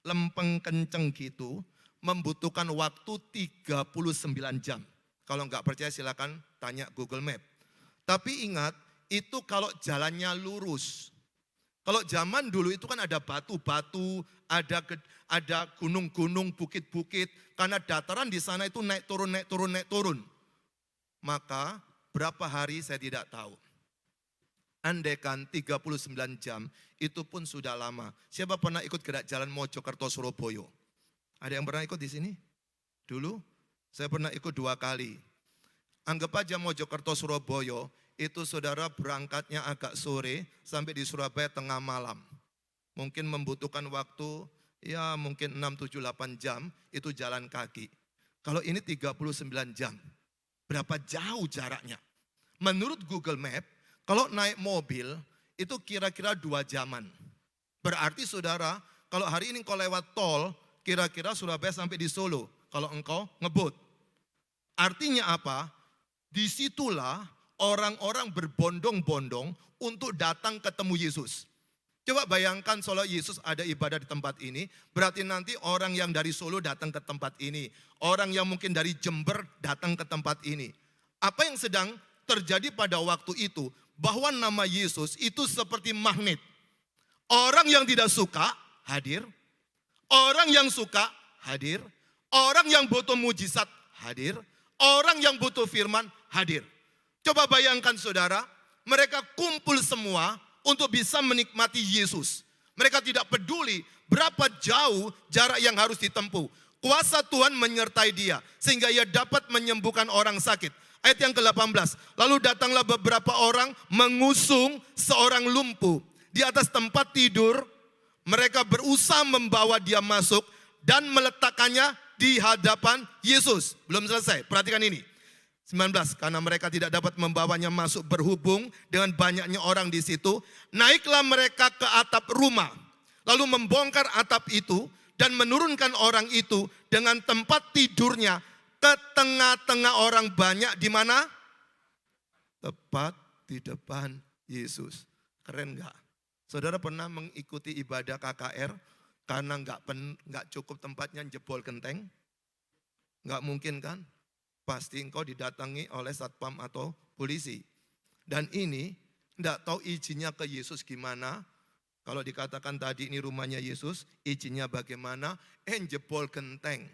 lempeng kenceng gitu, membutuhkan waktu 39 jam. Kalau nggak percaya silakan tanya Google Map. Tapi ingat, itu kalau jalannya lurus. Kalau zaman dulu itu kan ada batu-batu, ada gunung-gunung, bukit-bukit. Karena dataran di sana itu naik turun, naik turun, naik turun. Maka berapa hari saya tidak tahu. Andaikan 39 jam, itu pun sudah lama. Siapa pernah ikut gerak jalan Mojokerto Surabaya? Ada yang pernah ikut di sini? Dulu saya pernah ikut 2 kali. Anggap aja Mojokerto Surabaya, itu saudara berangkatnya agak sore sampai di Surabaya tengah malam. Mungkin membutuhkan waktu ya mungkin 6, 7, 8 jam itu jalan kaki. Kalau ini 39 jam, berapa jauh jaraknya? Menurut Google Map, kalau naik mobil itu kira-kira 2 jaman. Berarti saudara, kalau hari ini kau lewat tol, kira-kira Surabaya sampai di Solo. Kalau engkau ngebut. Artinya apa? Disitulah orang-orang berbondong-bondong untuk datang ketemu Yesus. Coba bayangkan kalau Yesus ada ibadah di tempat ini, berarti nanti orang yang dari Solo datang ke tempat ini. Orang yang mungkin dari Jember datang ke tempat ini. Apa yang sedang terjadi pada waktu itu? Bahwa nama Yesus itu seperti magnet. Orang yang tidak suka hadir. Orang yang suka hadir. Orang yang butuh mujizat hadir. Orang yang butuh firman hadir. Coba bayangkan saudara, mereka kumpul semua untuk bisa menikmati Yesus. Mereka tidak peduli berapa jauh jarak yang harus ditempuh. Kuasa Tuhan menyertai dia sehingga ia dapat menyembuhkan orang sakit. Ayat yang ke-18, lalu datanglah beberapa orang mengusung seorang lumpuh di atas tempat tidur. Mereka berusaha membawa dia masuk dan meletakkannya di hadapan Yesus. Belum selesai, perhatikan ini. 19, karena mereka tidak dapat membawanya masuk berhubung dengan banyaknya orang di situ. Naiklah mereka ke atap rumah, lalu membongkar atap itu dan menurunkan orang itu dengan tempat tidurnya ke tengah-tengah orang banyak. Di mana? Tepat di depan Yesus. Keren gak? Saudara pernah mengikuti ibadah KKR karena nggak cukup tempatnya jebol genteng? Nggak mungkin kan? Pasti engkau didatangi oleh satpam atau polisi. Dan ini enggak tahu izinnya ke Yesus gimana. Kalau dikatakan tadi ini rumahnya Yesus, izinnya bagaimana? Jebol genteng.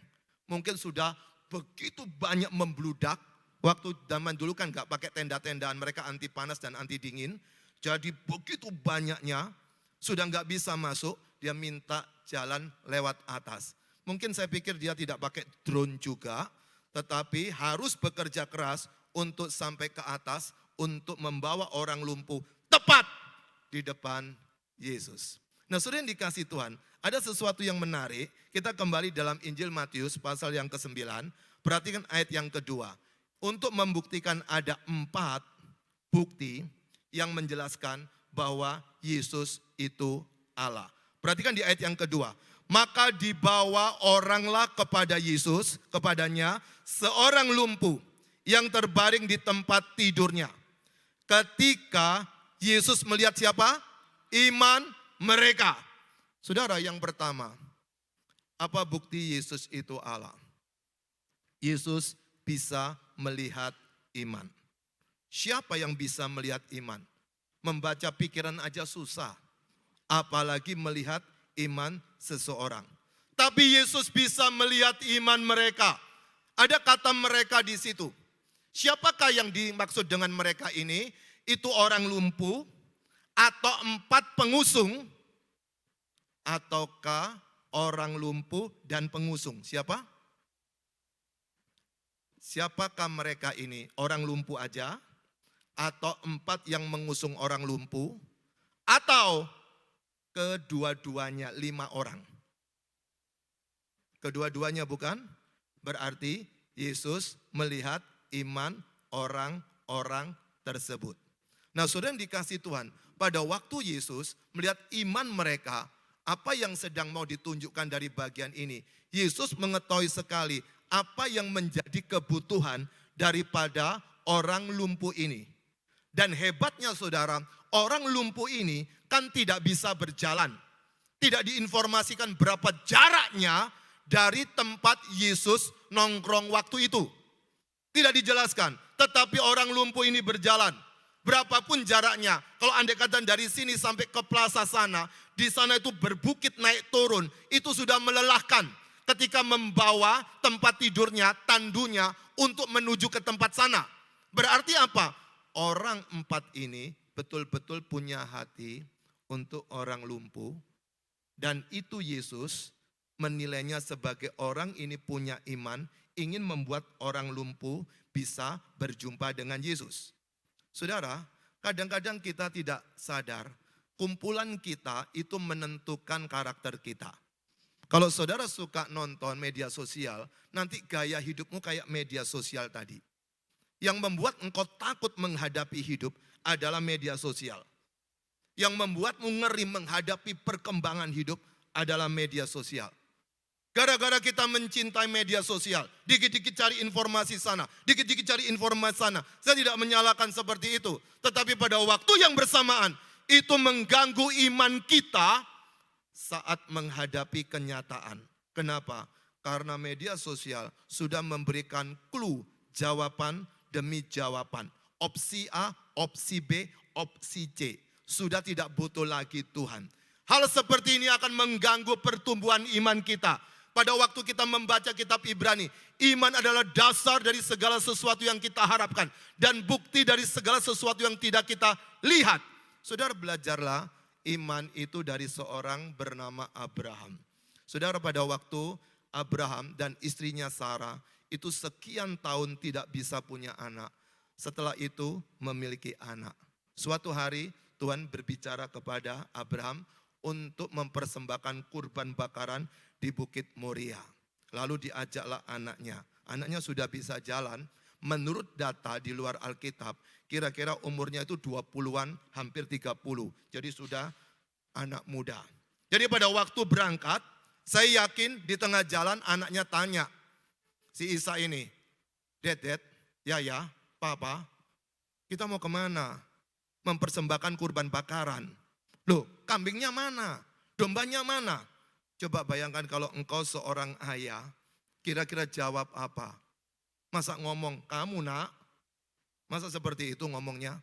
Mungkin sudah begitu banyak membludak. Waktu zaman dulu kan enggak pakai tenda-tendaan, mereka anti panas dan anti dingin. Jadi begitu banyaknya, sudah enggak bisa masuk, dia minta jalan lewat atas. Mungkin saya pikir dia tidak pakai drone juga, tetapi harus bekerja keras untuk sampai ke atas, untuk membawa orang lumpuh tepat di depan Yesus. Nah, saudara yang dikasih Tuhan, ada sesuatu yang menarik. Kita kembali dalam Injil Matius pasal yang ke-9, perhatikan ayat yang kedua. Untuk membuktikan ada 4 bukti yang menjelaskan bahwa Yesus itu Allah. Perhatikan di ayat yang kedua. Maka dibawa oranglah kepada Yesus, kepadanya seorang lumpuh yang terbaring di tempat tidurnya. Ketika Yesus melihat siapa? Iman mereka. Saudara, yang pertama, Apa bukti Yesus itu Allah? Yesus bisa melihat iman. Siapa yang bisa melihat iman? Membaca pikiran aja susah, apalagi melihat iman seseorang. Tapi Yesus bisa melihat iman mereka. Ada kata mereka di situ. Siapakah yang dimaksud dengan mereka ini? Itu orang lumpuh, atau 4 pengusung, ataukah orang lumpuh dan pengusung? Siapa? Siapakah mereka ini? Orang lumpuh aja? Atau 4 yang mengusung orang lumpuh? Atau kedua-duanya 5 orang? Kedua-duanya bukan? Berarti Yesus melihat iman orang-orang tersebut. Nah, saudara yang dikasih Tuhan, pada waktu Yesus melihat iman mereka, apa yang sedang mau ditunjukkan dari bagian ini? Yesus mengetahui sekali apa yang menjadi kebutuhan daripada orang lumpuh ini. Dan hebatnya saudara, orang lumpuh ini kan tidak bisa berjalan. Tidak diinformasikan berapa jaraknya dari tempat Yesus nongkrong waktu itu. Tidak dijelaskan, tetapi orang lumpuh ini berjalan. Berapapun jaraknya, kalau andai kata dari sini sampai ke plaza sana, di sana itu berbukit naik turun, itu sudah melelahkan ketika membawa tempat tidurnya, tandunya untuk menuju ke tempat sana. Berarti apa? Orang 4 ini betul-betul punya hati untuk orang lumpuh, dan itu Yesus menilainya sebagai orang ini punya iman, ingin membuat orang lumpuh bisa berjumpa dengan Yesus. Saudara, kadang-kadang kita tidak sadar, kumpulan kita itu menentukan karakter kita. Kalau saudara suka nonton media sosial, nanti gaya hidupmu kayak media sosial tadi. Yang membuat engkau takut menghadapi hidup adalah media sosial. Yang membuatmu ngeri menghadapi perkembangan hidup adalah media sosial. Gara-gara kita mencintai media sosial, dikit-dikit cari informasi sana, dikit-dikit cari informasi sana. Saya tidak menyalahkan seperti itu. Tetapi pada waktu yang bersamaan, itu mengganggu iman kita saat menghadapi kenyataan. Kenapa? Karena media sosial sudah memberikan clue jawaban demi jawaban. Opsi A, opsi B, opsi C. Sudah tidak butuh lagi Tuhan. Hal seperti ini akan mengganggu pertumbuhan iman kita. Pada waktu kita membaca kitab Ibrani, iman adalah dasar dari segala sesuatu yang kita harapkan. Dan bukti dari segala sesuatu yang tidak kita lihat. Saudara, belajarlah iman itu dari seorang bernama Abraham. Saudara, pada waktu Abraham dan istrinya Sarah itu sekian tahun tidak bisa punya anak. Setelah itu memiliki anak. Suatu hari Tuhan berbicara kepada Abraham untuk mempersembahkan kurban bakaran di Bukit Moria. Lalu diajaklah anaknya. Anaknya sudah bisa jalan. Menurut data di luar Alkitab, kira-kira umurnya itu 20-an, hampir 30. Jadi sudah anak muda. Jadi pada waktu berangkat, saya yakin di tengah jalan anaknya tanya, si Isa ini, Dad, ya, Papa, kita mau kemana? Mempersembahkan kurban bakaran. Loh, kambingnya mana? Dombanya mana? Coba bayangkan kalau engkau seorang ayah, kira-kira jawab apa? Masa ngomong, kamu nak? Masa seperti itu ngomongnya?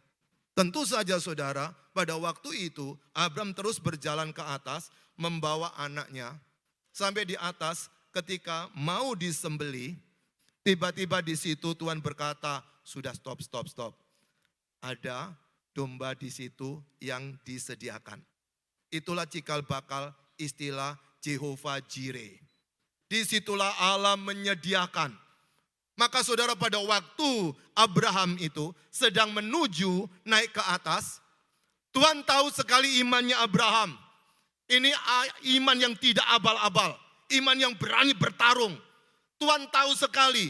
Tentu saja saudara, pada waktu itu Abraham terus berjalan ke atas, membawa anaknya. Sampai di atas ketika mau disembelih, tiba-tiba di situ Tuhan berkata, sudah stop. Ada domba di situ yang disediakan. Itulah cikal bakal istilah Jehovah Jireh. Disitulah Allah menyediakan. Maka saudara, pada waktu Abraham itu sedang menuju naik ke atas, Tuhan tahu sekali imannya Abraham. Ini iman yang tidak abal-abal, iman yang berani bertarung. Tuhan tahu sekali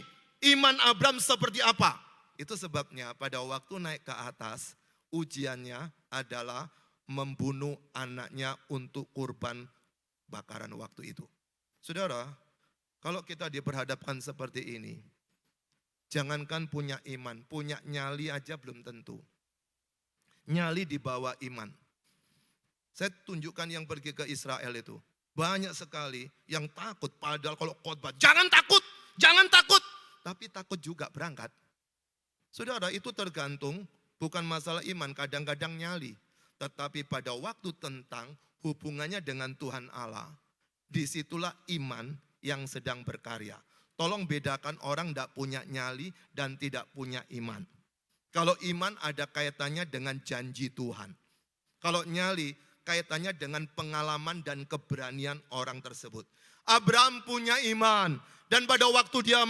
iman Abraham seperti apa. Itu sebabnya pada waktu naik ke atas, ujiannya adalah membunuh anaknya untuk kurban bakaran waktu itu. Saudara, kalau kita diperhadapkan seperti ini, jangankan punya iman, punya nyali aja belum tentu. Nyali di bawah iman. Saya tunjukkan yang pergi ke Israel itu. Banyak sekali yang takut, padahal kalau khotbah, jangan takut, jangan takut. Tapi takut juga berangkat. Saudara, itu tergantung, bukan masalah iman, kadang-kadang nyali. Tetapi pada waktu tentang hubungannya dengan Tuhan Allah, disitulah iman yang sedang berkarya. Tolong bedakan orang tidak punya nyali dan tidak punya iman. Kalau iman ada kaitannya dengan janji Tuhan. Kalau nyali kaitannya dengan pengalaman dan keberanian orang tersebut. Abraham punya iman dan pada waktu dia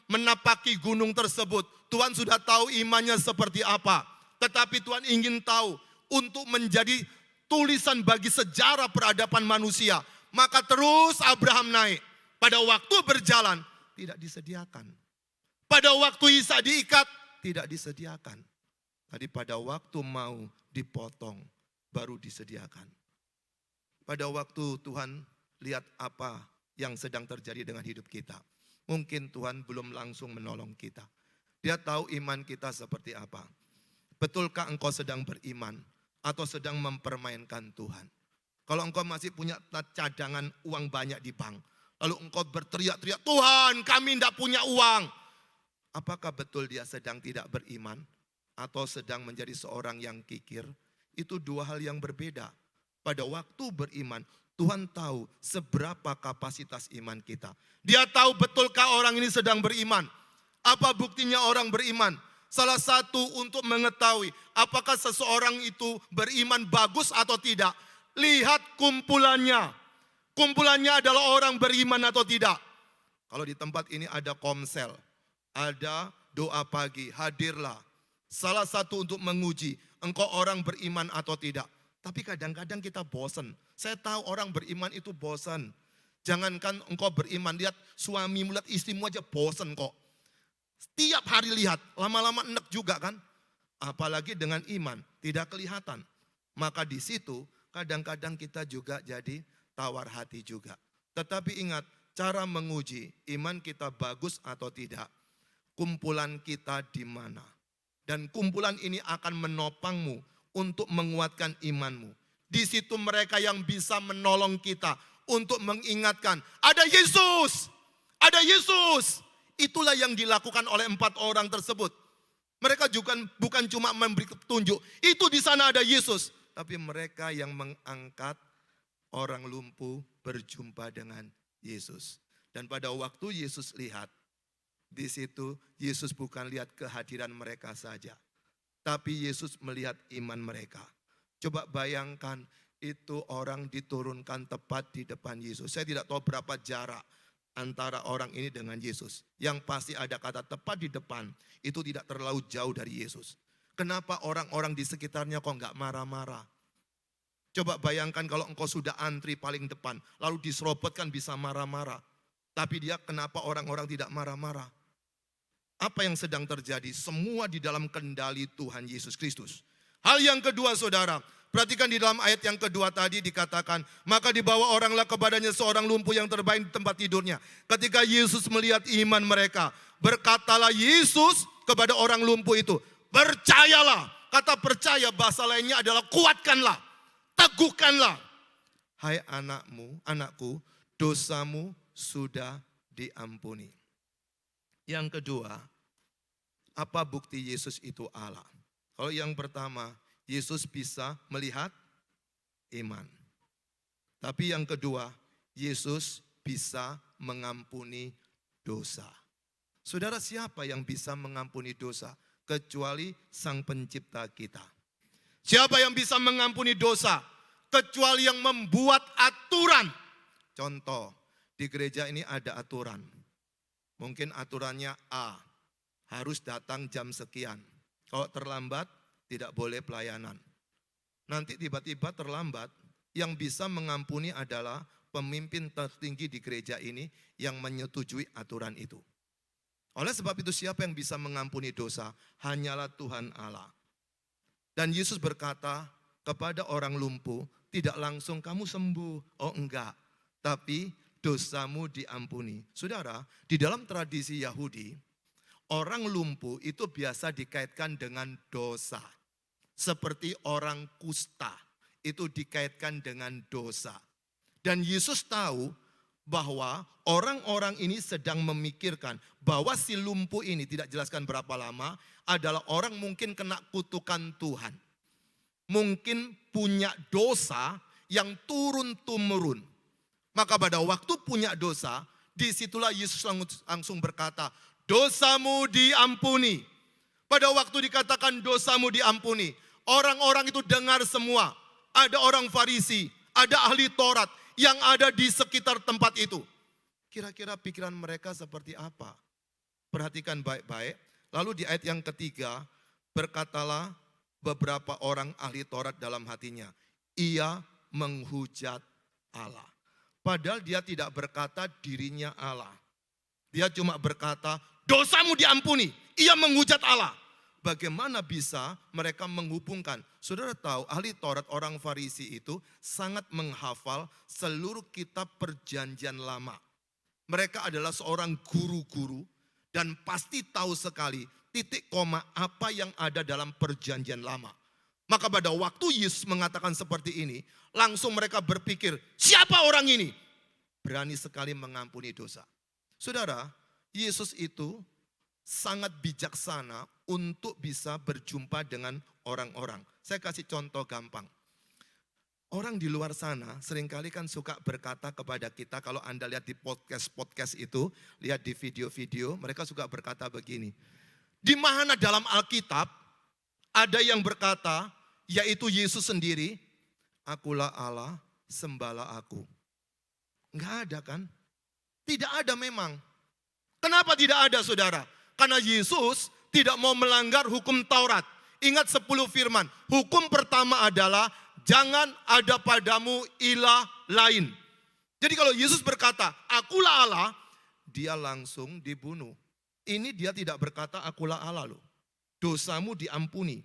menapaki gunung tersebut, Tuhan sudah tahu imannya seperti apa. Tetapi Tuhan ingin tahu untuk menjadi tulisan bagi sejarah peradaban manusia. Maka terus Abraham naik. Pada waktu berjalan tidak disediakan. Pada waktu Ishak diikat tidak disediakan. Tadi pada waktu mau dipotong baru disediakan. Pada waktu Tuhan lihat apa yang sedang terjadi dengan hidup kita. Mungkin Tuhan belum langsung menolong kita. Dia tahu iman kita seperti apa. Betulkah engkau sedang beriman atau sedang mempermainkan Tuhan? Kalau engkau masih punya cadangan uang banyak di bank, lalu engkau berteriak-teriak, Tuhan kami tidak punya uang. Apakah betul dia sedang tidak beriman atau sedang menjadi seorang yang kikir? Itu dua hal yang berbeda. Pada waktu beriman, Tuhan tahu seberapa kapasitas iman kita. Dia tahu betulkah orang ini sedang beriman. Apa buktinya orang beriman? Salah satu untuk mengetahui apakah seseorang itu beriman bagus atau tidak. Lihat kumpulannya. Kumpulannya adalah orang beriman atau tidak. Kalau di tempat ini ada komsel, ada doa pagi, hadirlah. Salah satu untuk menguji engkau orang beriman atau tidak. Tapi kadang-kadang kita bosan. Saya tahu orang beriman itu bosan. Jangankan engkau beriman, lihat suamimu, lihat istrimu aja bosan kok. Setiap hari lihat, lama-lama enek juga kan. Apalagi dengan iman, tidak kelihatan. Maka di situ kadang-kadang kita juga jadi tawar hati juga. Tetapi ingat, cara menguji iman kita bagus atau tidak. Kumpulan kita di mana. Dan kumpulan ini akan menopangmu untuk menguatkan imanmu. Di situ mereka yang bisa menolong kita untuk mengingatkan, ada Yesus, ada Yesus. Itulah yang dilakukan oleh 4 orang tersebut. Mereka juga bukan cuma memberi petunjuk, itu di sana ada Yesus. Tapi mereka yang mengangkat orang lumpuh berjumpa dengan Yesus. Dan pada waktu Yesus lihat, di situ Yesus bukan lihat kehadiran mereka saja, tapi Yesus melihat iman mereka. Coba bayangkan itu orang diturunkan tepat di depan Yesus. Saya tidak tahu berapa jarak antara orang ini dengan Yesus. Yang pasti ada kata tepat di depan, itu tidak terlalu jauh dari Yesus. Kenapa orang-orang di sekitarnya kok enggak marah-marah? Coba bayangkan kalau engkau sudah antri paling depan, lalu diserobotkan bisa marah-marah. Tapi dia kenapa orang-orang tidak marah-marah? Apa yang sedang terjadi? Semua di dalam kendali Tuhan Yesus Kristus. Hal yang kedua saudara, perhatikan di dalam ayat yang kedua tadi dikatakan, maka dibawa oranglah kepadanya seorang lumpuh yang terbaring di tempat tidurnya. Ketika Yesus melihat iman mereka, berkatalah Yesus kepada orang lumpuh itu, percayalah. Kata percaya bahasa lainnya adalah kuatkanlah, teguhkanlah. Hai anakku, dosamu sudah diampuni. Yang kedua, apa bukti Yesus itu Allah? Kalau yang pertama, Yesus bisa melihat iman. Tapi yang kedua, Yesus bisa mengampuni dosa. Saudara, siapa yang bisa mengampuni dosa? Kecuali Sang Pencipta kita. Siapa yang bisa mengampuni dosa? Kecuali yang membuat aturan. Contoh, di gereja ini ada aturan. Mungkin aturannya A, harus datang jam sekian. Kalau terlambat, tidak boleh pelayanan. Nanti tiba-tiba terlambat, yang bisa mengampuni adalah pemimpin tertinggi di gereja ini yang menyetujui aturan itu. Oleh sebab itu siapa yang bisa mengampuni dosa? Hanyalah Tuhan Allah. Dan Yesus berkata kepada orang lumpuh, tidak langsung kamu sembuh. Oh enggak, tapi dosamu diampuni. Saudara, di dalam tradisi Yahudi, orang lumpuh itu biasa dikaitkan dengan dosa. Seperti orang kusta, itu dikaitkan dengan dosa. Dan Yesus tahu bahwa orang-orang ini sedang memikirkan bahwa si lumpuh ini, tidak jelaskan berapa lama, adalah orang mungkin kena kutukan Tuhan. Mungkin punya dosa yang turun-temurun. Maka pada waktu punya dosa, disitulah Yesus langsung berkata, dosamu diampuni. Pada waktu dikatakan dosamu diampuni, orang-orang itu dengar semua. Ada orang Farisi, ada ahli Taurat yang ada di sekitar tempat itu. Kira-kira pikiran mereka seperti apa? Perhatikan baik-baik. Lalu di ayat yang ketiga, berkatalah beberapa orang ahli Taurat dalam hatinya, ia menghujat Allah. Padahal dia tidak berkata dirinya Allah. Dia cuma berkata, dosamu diampuni. Ia menghujat Allah. Bagaimana bisa mereka menghubungkan? Saudara tahu, ahli Taurat orang Farisi itu sangat menghafal seluruh kitab perjanjian lama. Mereka adalah seorang guru-guru dan pasti tahu sekali titik koma apa yang ada dalam perjanjian lama. Maka pada waktu Yesus mengatakan seperti ini, langsung mereka berpikir, siapa orang ini? Berani sekali mengampuni dosa. Saudara, Yesus itu sangat bijaksana untuk bisa berjumpa dengan orang-orang. Saya kasih contoh gampang. Orang di luar sana seringkali kan suka berkata kepada kita, kalau Anda lihat di podcast itu, lihat di video-video, mereka suka berkata begini. Di mana dalam Alkitab ada yang berkata, yaitu Yesus sendiri, akulah Allah, sembahlah aku. Enggak ada kan? Tidak ada memang. Kenapa tidak ada saudara? Karena Yesus tidak mau melanggar hukum Taurat. Ingat 10 firman. Hukum pertama adalah jangan ada padamu ilah lain. Jadi kalau Yesus berkata, akulah Allah, dia langsung dibunuh. Ini dia tidak berkata akulah Allah loh. Dosamu diampuni.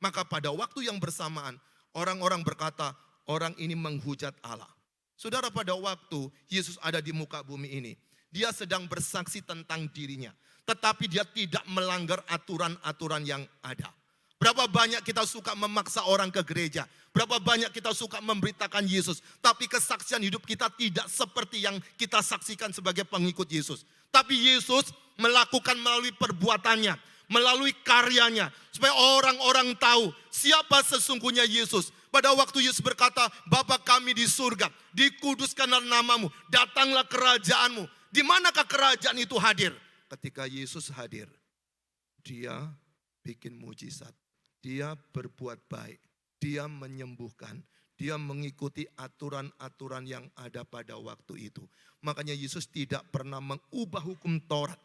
Maka pada waktu yang bersamaan, orang-orang berkata, orang ini menghujat Allah. Saudara, pada waktu Yesus ada di muka bumi ini, dia sedang bersaksi tentang dirinya. Tetapi dia tidak melanggar aturan-aturan yang ada. Berapa banyak kita suka memaksa orang ke gereja. Berapa banyak kita suka memberitakan Yesus. Tapi kesaksian hidup kita tidak seperti yang kita saksikan sebagai pengikut Yesus. Tapi Yesus melakukan melalui perbuatannya, melalui karyanya. Supaya orang-orang tahu siapa sesungguhnya Yesus. Pada waktu Yesus berkata, Bapa kami di surga, dikuduskanlah namamu, datanglah kerajaanmu. Di manakah kerajaan itu hadir? Ketika Yesus hadir, dia bikin mujizat. Dia berbuat baik. Dia menyembuhkan. Dia mengikuti aturan-aturan yang ada pada waktu itu. Makanya Yesus tidak pernah mengubah hukum Taurat.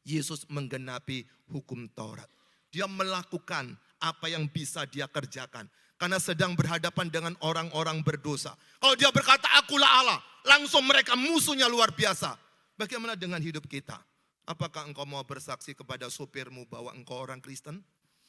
Yesus menggenapi hukum Taurat. Dia melakukan apa yang bisa dia kerjakan. Karena sedang berhadapan dengan orang-orang berdosa. Kalau dia berkata akulah Allah, langsung mereka musuhnya luar biasa. Bagaimana dengan hidup kita? Apakah engkau mau bersaksi kepada supirmu bahwa engkau orang Kristen?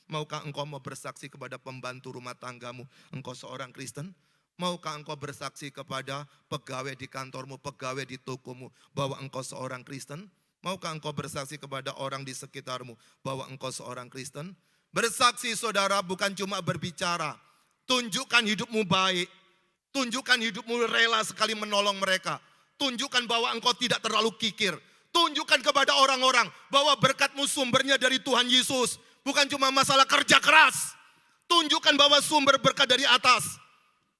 Maukah engkau mau bersaksi kepada pembantu rumah tanggamu, engkau seorang Kristen? Maukah engkau bersaksi kepada pegawai di kantormu, pegawai di tokomu, bahwa engkau seorang Kristen? Maukah engkau bersaksi kepada orang di sekitarmu, bahwa engkau seorang Kristen? Bersaksi saudara bukan cuma berbicara. Tunjukkan hidupmu baik. Tunjukkan hidupmu rela sekali menolong mereka. Tunjukkan bahwa engkau tidak terlalu kikir. Tunjukkan kepada orang-orang bahwa berkatmu sumbernya dari Tuhan Yesus. Bukan cuma masalah kerja keras. Tunjukkan bahwa sumber berkat dari atas.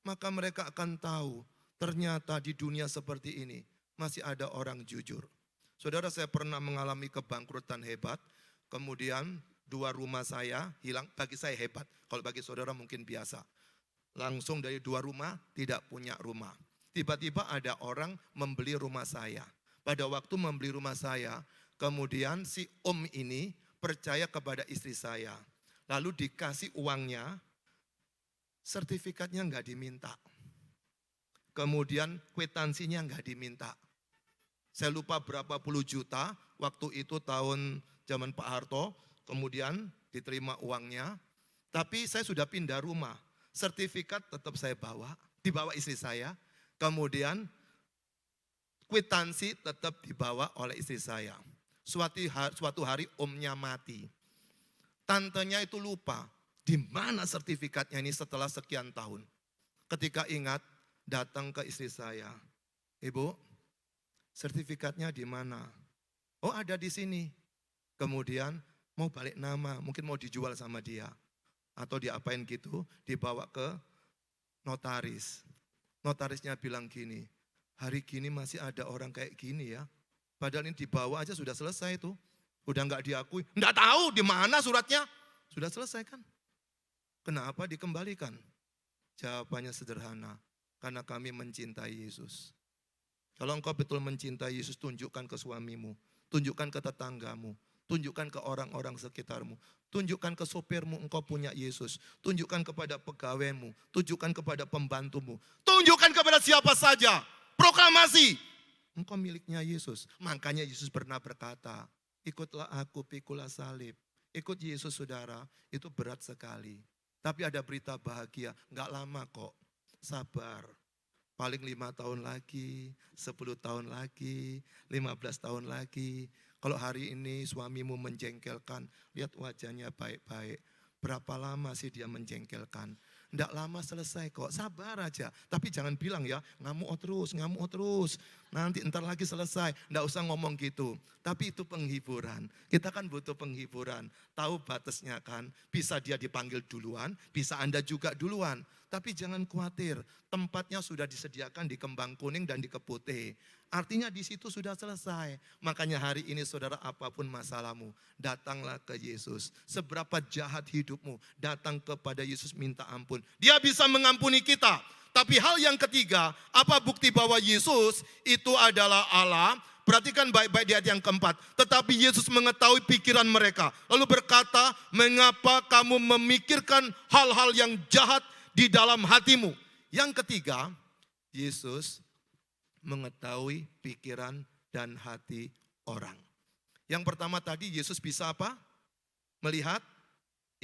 Maka mereka akan tahu ternyata di dunia seperti ini masih ada orang jujur. Saudara, saya pernah mengalami kebangkrutan hebat. Kemudian 2 rumah saya hilang. Bagi saya hebat. Kalau bagi saudara mungkin biasa. Langsung dari 2 rumah tidak punya rumah. Tiba-tiba ada orang membeli rumah saya. Pada waktu membeli rumah saya, kemudian si om ini percaya kepada istri saya. Lalu dikasih uangnya, sertifikatnya enggak diminta. Kemudian kwitansinya enggak diminta. Saya lupa berapa puluh juta, waktu itu tahun zaman Pak Harto, kemudian diterima uangnya. Tapi saya sudah pindah rumah, sertifikat tetap saya bawa, dibawa istri saya. Kemudian kwitansi tetap dibawa oleh istri saya. Suatu hari omnya mati. Tantenya itu lupa, di mana sertifikatnya ini setelah sekian tahun. Ketika ingat, datang ke istri saya, "Ibu, sertifikatnya di mana?" "Oh, ada di sini." Kemudian mau balik nama, mungkin mau dijual sama dia. Atau diapain gitu, dibawa ke notaris. Notarisnya bilang gini, "Hari gini masih ada orang kayak gini ya. Padahal ini dibawa aja sudah selesai tuh. Udah nggak diakui. Nggak tahu di mana suratnya. Sudah selesai kan? Kenapa dikembalikan?" Jawabannya sederhana, karena kami mencintai Yesus. Kalau engkau betul mencintai Yesus, tunjukkan ke suamimu, tunjukkan ke tetanggamu, tunjukkan ke orang-orang sekitarmu, tunjukkan ke sopirmu engkau punya Yesus, tunjukkan kepada pegawaimu, tunjukkan kepada pembantumu, tunjukkan kepada siapa saja, proklamasi, engkau miliknya Yesus. Makanya Yesus pernah berkata, "Ikutlah aku, pikulah salib." Ikut Yesus saudara, itu berat sekali. Tapi ada berita bahagia, enggak lama kok, sabar. Paling 5 tahun lagi, 10 tahun lagi, 15 tahun lagi. Kalau hari ini suamimu menjengkelkan, lihat wajahnya baik-baik. Berapa lama sih dia menjengkelkan? Enggak lama selesai kok, sabar aja. Tapi jangan bilang ya, ngamuk terus. Nanti entar lagi selesai, enggak usah ngomong gitu. Tapi itu penghiburan, kita kan butuh penghiburan. Tahu batasnya kan, bisa dia dipanggil duluan, bisa Anda juga duluan. Tapi jangan khawatir, tempatnya sudah disediakan di Kembang Kuning dan di Keputih. Artinya di situ sudah selesai. Makanya hari ini saudara, apapun masalahmu, datanglah ke Yesus. Seberapa jahat hidupmu, datang kepada Yesus minta ampun. Dia bisa mengampuni kita. Tapi hal yang ketiga, apa bukti bahwa Yesus itu adalah Allah? Perhatikan baik-baik di ayat yang keempat. Tetapi Yesus mengetahui pikiran mereka. Lalu berkata, "Mengapa kamu memikirkan hal-hal yang jahat di dalam hatimu?" Yang ketiga, Yesus mengetahui pikiran dan hati orang. Yang pertama tadi, Yesus bisa apa? Melihat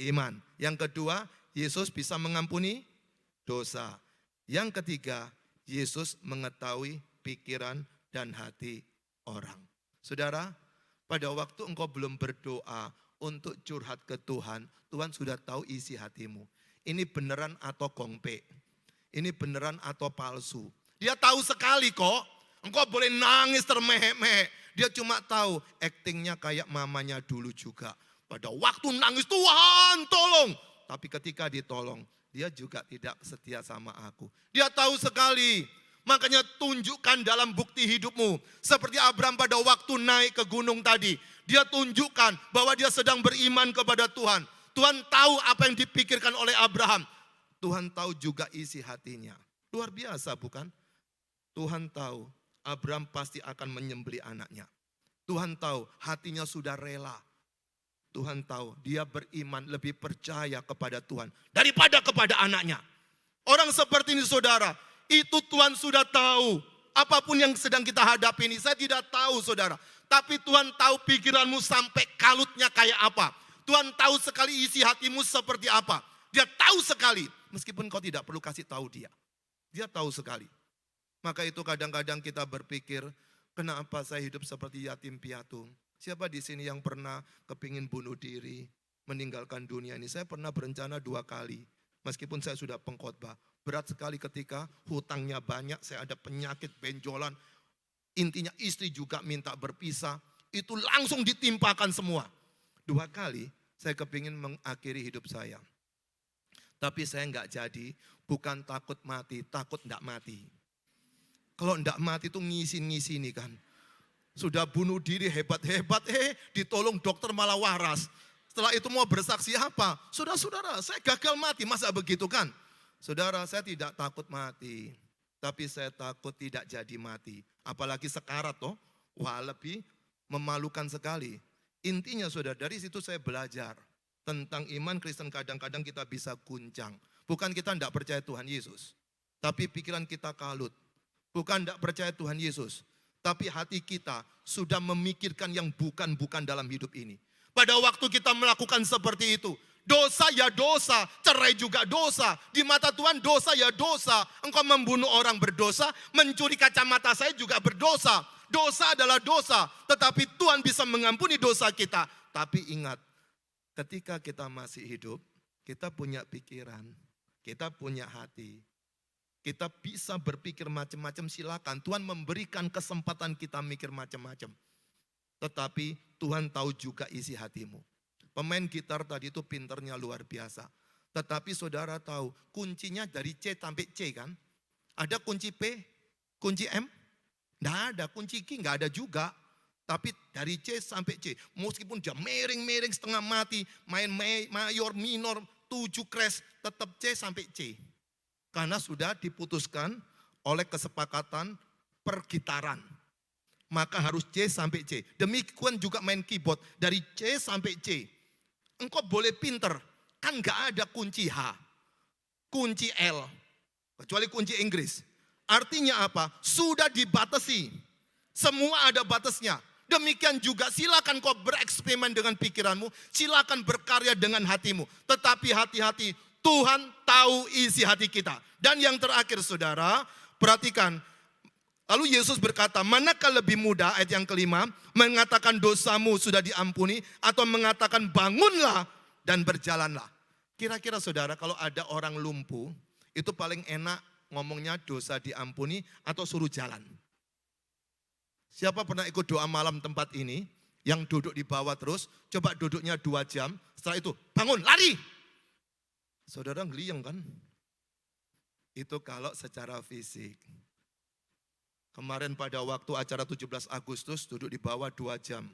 iman. Yang kedua, Yesus bisa mengampuni dosa. Yang ketiga, Yesus mengetahui pikiran dan hati orang. Saudara, pada waktu engkau belum berdoa untuk curhat ke Tuhan, Tuhan sudah tahu isi hatimu. Ini beneran atau kongpe? Ini beneran atau palsu? Dia tahu sekali kok. Engkau boleh nangis termehek-mehek. Dia cuma tahu aktingnya kayak mamanya dulu juga. Pada waktu nangis, "Tuhan tolong." Tapi ketika ditolong, dia juga tidak setia sama aku. Dia tahu sekali. Makanya tunjukkan dalam bukti hidupmu. Seperti Abraham pada waktu naik ke gunung tadi. Dia tunjukkan bahwa dia sedang beriman kepada Tuhan. Tuhan tahu apa yang dipikirkan oleh Abraham. Tuhan tahu juga isi hatinya. Luar biasa bukan? Tuhan tahu Abraham pasti akan menyembelih anaknya. Tuhan tahu hatinya sudah rela. Tuhan tahu dia beriman, lebih percaya kepada Tuhan daripada kepada anaknya. Orang seperti ini saudara, itu Tuhan sudah tahu. Apapun yang sedang kita hadapi ini, saya tidak tahu saudara. Tapi Tuhan tahu pikiranmu sampai kalutnya kayak apa. Tuhan tahu sekali isi hatimu seperti apa. Dia tahu sekali, meskipun kau tidak perlu kasih tahu dia. Dia tahu sekali. Maka itu kadang-kadang kita berpikir, kenapa saya hidup seperti yatim piatu? Siapa di sini yang pernah kepingin bunuh diri, meninggalkan dunia ini? Saya pernah berencana 2 kali, meskipun saya sudah pengkhotbah. Berat sekali ketika hutangnya banyak, saya ada penyakit benjolan. Intinya istri juga minta berpisah, itu langsung ditimpakan semua. 2 kali saya kepingin mengakhiri hidup saya. Tapi saya enggak jadi, bukan takut mati, takut enggak mati. Kalau enggak mati itu ngisi-ngisi nih kan. Sudah bunuh diri hebat-hebat, ditolong dokter malah waras. Setelah itu mau bersaksi apa? Saudara-saudara, saya gagal mati, masa begitu kan? Saudara, saya tidak takut mati. Tapi saya takut tidak jadi mati. Apalagi sekarat toh, wah lebih memalukan sekali. Intinya saudara, dari situ saya belajar. Tentang iman Kristen kadang-kadang kita bisa guncang. Bukan kita tidak percaya Tuhan Yesus. Tapi pikiran kita kalut. Bukan tidak percaya Tuhan Yesus. Tapi hati kita sudah memikirkan yang bukan-bukan dalam hidup ini. Pada waktu kita melakukan seperti itu, dosa ya dosa, cerai juga dosa. Di mata Tuhan dosa ya dosa. Engkau membunuh orang berdosa, mencuri kacamata saya juga berdosa. Dosa adalah dosa, tetapi Tuhan bisa mengampuni dosa kita. Tapi ingat, ketika kita masih hidup, kita punya pikiran, kita punya hati. Kita bisa berpikir macam-macam, silakan. Tuhan memberikan kesempatan kita mikir macam-macam. Tetapi Tuhan tahu juga isi hatimu. Pemain gitar tadi itu pinternya luar biasa. Tetapi saudara tahu kuncinya dari C sampai C kan? Ada kunci P, kunci M? Tidak ada, kunci G nggak ada juga. Tapi dari C sampai C, meskipun dia miring-miring setengah mati, main mayor, minor, 7 crash, tetap C sampai C. Karena sudah diputuskan oleh kesepakatan pergitaran. Maka harus C sampai C. Demikian juga main keyboard, dari C sampai C. Engkau boleh pinter, kan nggak ada kunci H, kunci L, kecuali kunci Inggris. Artinya apa? Sudah dibatasi. Semua ada batasnya. Demikian juga silakan kau bereksperimen dengan pikiranmu, silakan berkarya dengan hatimu. Tetapi hati-hati, Tuhan tahu isi hati kita. Dan yang terakhir saudara, perhatikan. Lalu Yesus berkata, manakah lebih mudah, ayat yang kelima, mengatakan dosamu sudah diampuni, atau mengatakan bangunlah dan berjalanlah. Kira-kira saudara, kalau ada orang lumpuh, itu paling enak ngomongnya dosa diampuni atau suruh jalan. Siapa pernah ikut doa malam tempat ini, yang duduk di bawah terus, coba duduknya 2 jam, setelah itu bangun, lari. Saudara ngeliyeng kan? Itu kalau secara fisik. Kemarin pada waktu acara 17 Agustus duduk di bawah 2 jam.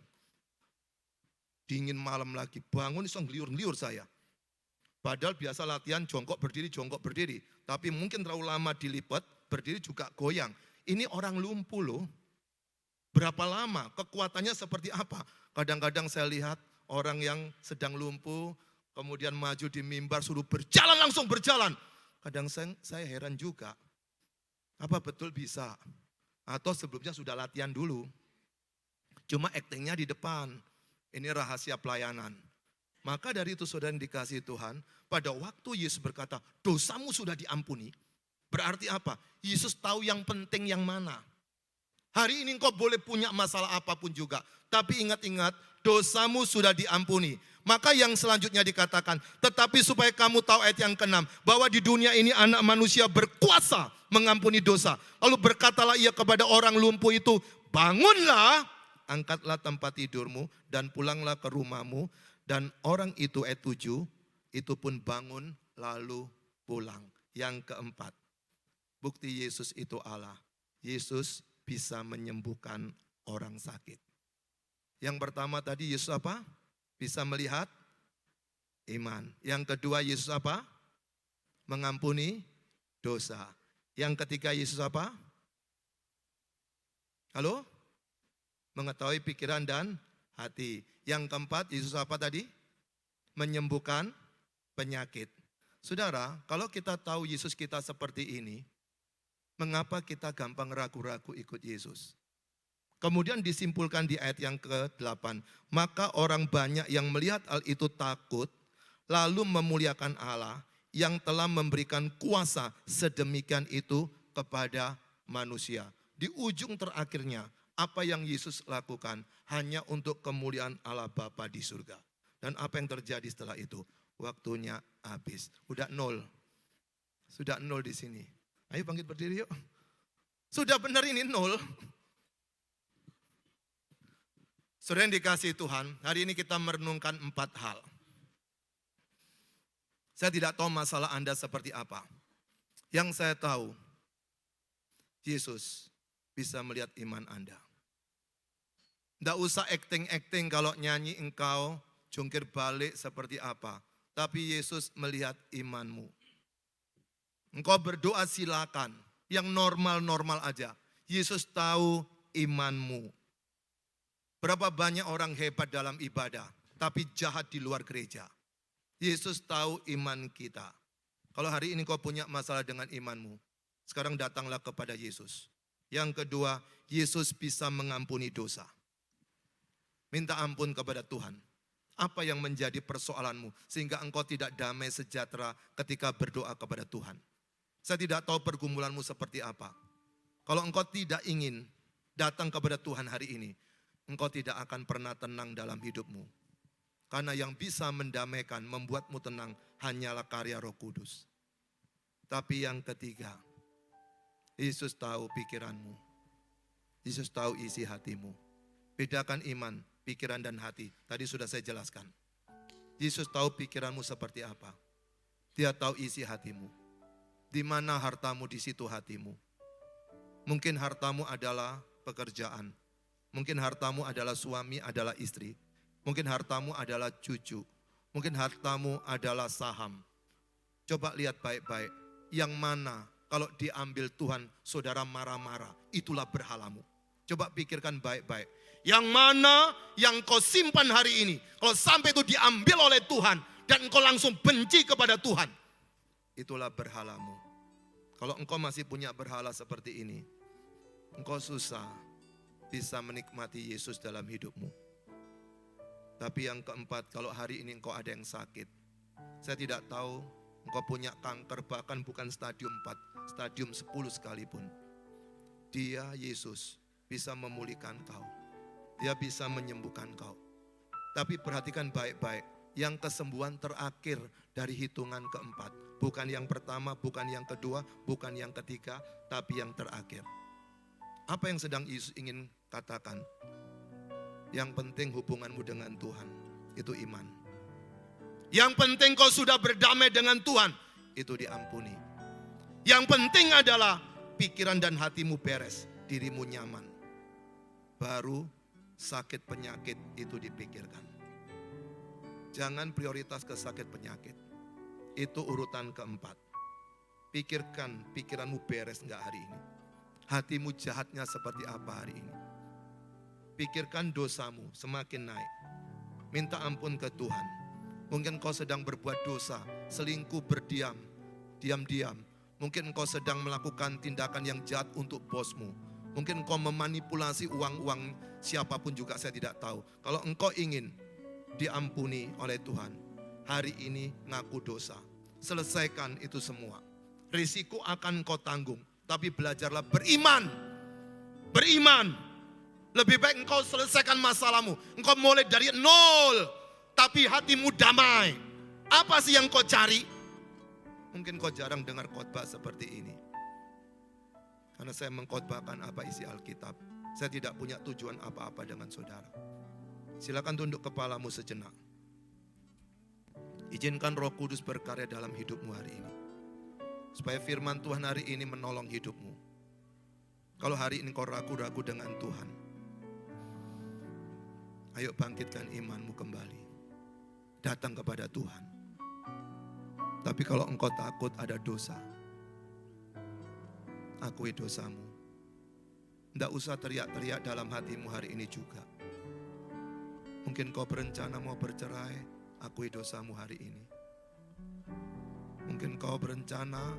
Dingin malam lagi, bangun iso ngeliur-ngeliur saya. Padahal biasa latihan jongkok berdiri. Tapi mungkin terlalu lama dilipat, berdiri juga goyang. Ini orang lumpuh loh. Berapa lama, kekuatannya seperti apa? Kadang-kadang saya lihat orang yang sedang lumpuh, kemudian maju di mimbar, suruh berjalan, langsung berjalan. Kadang saya heran juga, apa betul bisa? Atau sebelumnya sudah latihan dulu. Cuma aktingnya di depan, ini rahasia pelayanan. Maka dari itu saudara yang dikasihi Tuhan, pada waktu Yesus berkata, dosamu sudah diampuni. Berarti apa? Yesus tahu yang penting yang mana. Hari ini engkau boleh punya masalah apapun juga. Tapi ingat-ingat, dosamu sudah diampuni. Maka yang selanjutnya dikatakan, tetapi supaya kamu tahu ayat yang ke-6, bahwa di dunia ini anak manusia berkuasa mengampuni dosa. Lalu berkatalah ia kepada orang lumpuh itu, bangunlah, angkatlah tempat tidurmu, dan pulanglah ke rumahmu. Dan orang itu, ayat 7, itu pun bangun lalu pulang. Yang keempat, bukti Yesus itu Allah. Yesus bisa menyembuhkan orang sakit. Yang pertama tadi Yesus apa? Bisa melihat iman. Yang kedua Yesus apa? Mengampuni dosa. Yang ketiga Yesus apa? Halo? Mengetahui pikiran dan hati. Yang keempat Yesus apa tadi? Menyembuhkan penyakit. Saudara, kalau kita tahu Yesus kita seperti ini, mengapa kita gampang ragu-ragu ikut Yesus? Kemudian disimpulkan di ayat yang ke-8. Maka orang banyak yang melihat hal itu takut, lalu memuliakan Allah yang telah memberikan kuasa sedemikian itu kepada manusia. Di ujung terakhirnya, apa yang Yesus lakukan hanya untuk kemuliaan Allah Bapa di surga. Dan apa yang terjadi setelah itu? Waktunya habis. Udah 0. Sudah 0 di sini. Ayo bangkit berdiri yuk. Sudah benar ini 0. Saudara yang dikasihi Tuhan, hari ini kita merenungkan 4 hal. Saya tidak tahu masalah Anda seperti apa. Yang saya tahu, Yesus bisa melihat iman Anda. Tidak usah acting-acting kalau nyanyi engkau jungkir balik seperti apa. Tapi Yesus melihat imanmu. Engkau berdoa silakan, yang normal-normal aja. Yesus tahu imanmu. Berapa banyak orang hebat dalam ibadah, tapi jahat di luar gereja. Yesus tahu iman kita. Kalau hari ini kau punya masalah dengan imanmu, sekarang datanglah kepada Yesus. Yang kedua, Yesus bisa mengampuni dosa. Minta ampun kepada Tuhan. Apa yang menjadi persoalanmu sehingga engkau tidak damai sejahtera ketika berdoa kepada Tuhan? Saya tidak tahu pergumulanmu seperti apa. Kalau engkau tidak ingin datang kepada Tuhan hari ini, engkau tidak akan pernah tenang dalam hidupmu. Karena yang bisa mendamaikan, membuatmu tenang hanyalah karya Roh Kudus. Tapi yang ketiga, Yesus tahu pikiranmu. Yesus tahu isi hatimu. Bedakan iman, pikiran dan hati. Tadi sudah saya jelaskan. Yesus tahu pikiranmu seperti apa. Dia tahu isi hatimu. Di mana hartamu, di situ hatimu. Mungkin hartamu adalah pekerjaan. Mungkin hartamu adalah suami, adalah istri. Mungkin hartamu adalah cucu. Mungkin hartamu adalah saham. Coba lihat baik-baik. Yang mana kalau diambil Tuhan, saudara marah-marah. Itulah berhalamu. Coba pikirkan baik-baik. Yang mana yang kau simpan hari ini. Kalau sampai itu diambil oleh Tuhan. Dan engkau langsung benci kepada Tuhan. Itulah berhalamu. Kalau engkau masih punya berhala seperti ini. Engkau susah bisa menikmati Yesus dalam hidupmu. Tapi yang keempat, kalau hari ini engkau ada yang sakit. Saya tidak tahu engkau punya kanker, bahkan bukan stadium 4, stadium 10 sekalipun. Dia, Yesus, bisa memulihkan kau. Dia bisa menyembuhkan kau. Tapi perhatikan baik-baik, yang kesembuhan terakhir dari hitungan keempat. Bukan yang pertama, bukan yang kedua, bukan yang ketiga, tapi yang terakhir. Apa yang sedang Yesus ingin katakan? Yang penting hubunganmu dengan Tuhan, itu iman. Yang penting kau sudah berdamai dengan Tuhan, itu diampuni. Yang penting adalah pikiran dan hatimu beres, dirimu nyaman. Baru sakit penyakit itu dipikirkan. Jangan prioritas ke sakit penyakit. Itu urutan keempat. Pikirkan pikiranmu beres enggak hari ini. Hatimu jahatnya seperti apa hari ini. Pikirkan dosamu semakin naik. Minta ampun ke Tuhan. Mungkin kau sedang berbuat dosa, selingkuh berdiam, diam-diam. Mungkin kau sedang melakukan tindakan yang jahat untuk bosmu. Mungkin kau memanipulasi uang-uang siapapun juga, saya tidak tahu. Kalau engkau ingin diampuni oleh Tuhan, hari ini ngaku dosa. Selesaikan itu semua. Risiko akan kau tanggung. Tapi belajarlah beriman. Beriman. Lebih baik engkau selesaikan masalahmu. Engkau mulai dari nol. Tapi hatimu damai. Apa sih yang kau cari? Mungkin kau jarang dengar khotbah seperti ini. Karena saya mengkhotbahkan apa isi Alkitab. Saya tidak punya tujuan apa-apa dengan saudara. Silakan tunduk kepalamu sejenak. Izinkan Roh Kudus berkarya dalam hidupmu hari ini. Supaya firman Tuhan hari ini menolong hidupmu. Kalau hari ini kau ragu-ragu dengan Tuhan, ayo bangkitkan imanmu kembali. Datang kepada Tuhan. Tapi kalau engkau takut ada dosa, akui dosamu. Tidak usah teriak-teriak dalam hatimu hari ini juga. Mungkin kau berencana mau bercerai, akui dosamu hari ini. Mungkin kau berencana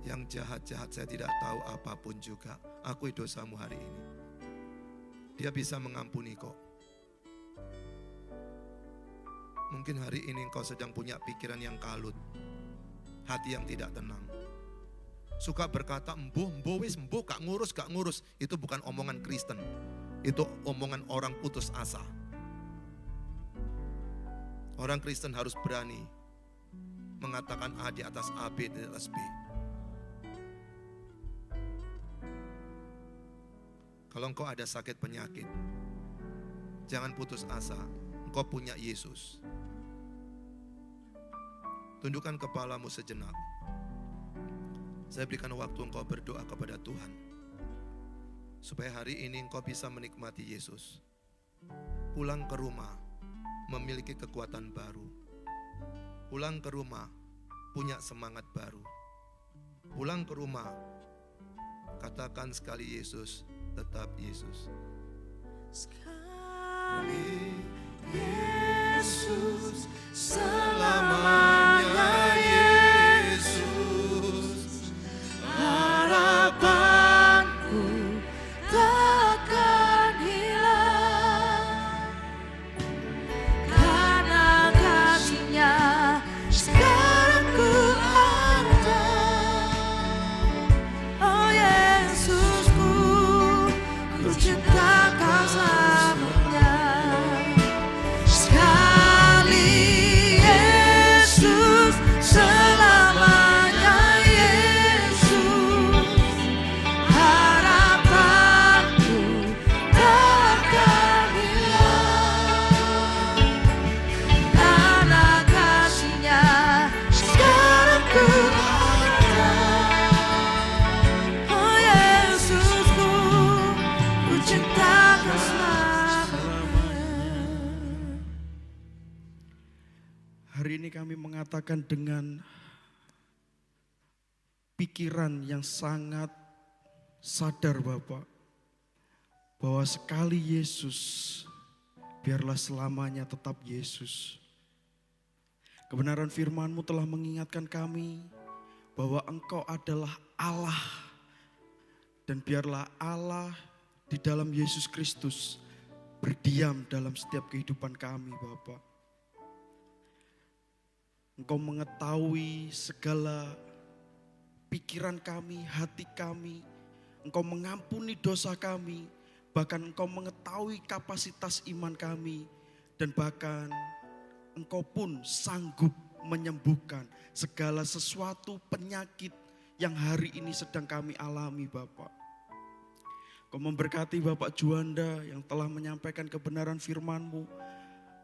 yang jahat-jahat, saya tidak tahu apapun juga. Akui dosamu hari ini. Dia bisa mengampuni kau. Mungkin hari ini kau sedang punya pikiran yang kalut. Hati yang tidak tenang. Suka berkata, embuh wis, embuh, gak ngurus. Itu bukan omongan Kristen. Itu omongan orang putus asa. Orang Kristen harus berani mengatakan A di atas A, B di atas B. Kalau engkau ada sakit penyakit, jangan putus asa. Engkau punya Yesus. Tundukkan kepalamu sejenak. Saya berikan waktu engkau berdoa kepada Tuhan. Supaya hari ini engkau bisa menikmati Yesus. Pulang ke rumah, memiliki kekuatan baru. Pulang ke rumah, punya semangat baru. Pulang ke rumah, katakan sekali Yesus, tetap Yesus. Sekali Yesus, selamanya Yesus. Harapanku takkan hilang. Karena kasih-Nya sekarang ku ada. Oh Yesusku, ku cinta Kau selamanya. Hari ini kami mengatakan dengan pikiran yang sangat sadar Bapak, bahwa sekali Yesus, biarlah selamanya tetap Yesus. Kebenaran firman-Mu telah mengingatkan kami bahwa Engkau adalah Allah, dan biarlah Allah di dalam Yesus Kristus berdiam dalam setiap kehidupan kami Bapak. Engkau mengetahui segala pikiran kami, hati kami. Engkau mengampuni dosa kami. Bahkan Engkau mengetahui kapasitas iman kami. Dan bahkan Engkau pun sanggup menyembuhkan segala sesuatu penyakit yang hari ini sedang kami alami Bapak. Engkau memberkati Bapak Juanda yang telah menyampaikan kebenaran firman-Mu.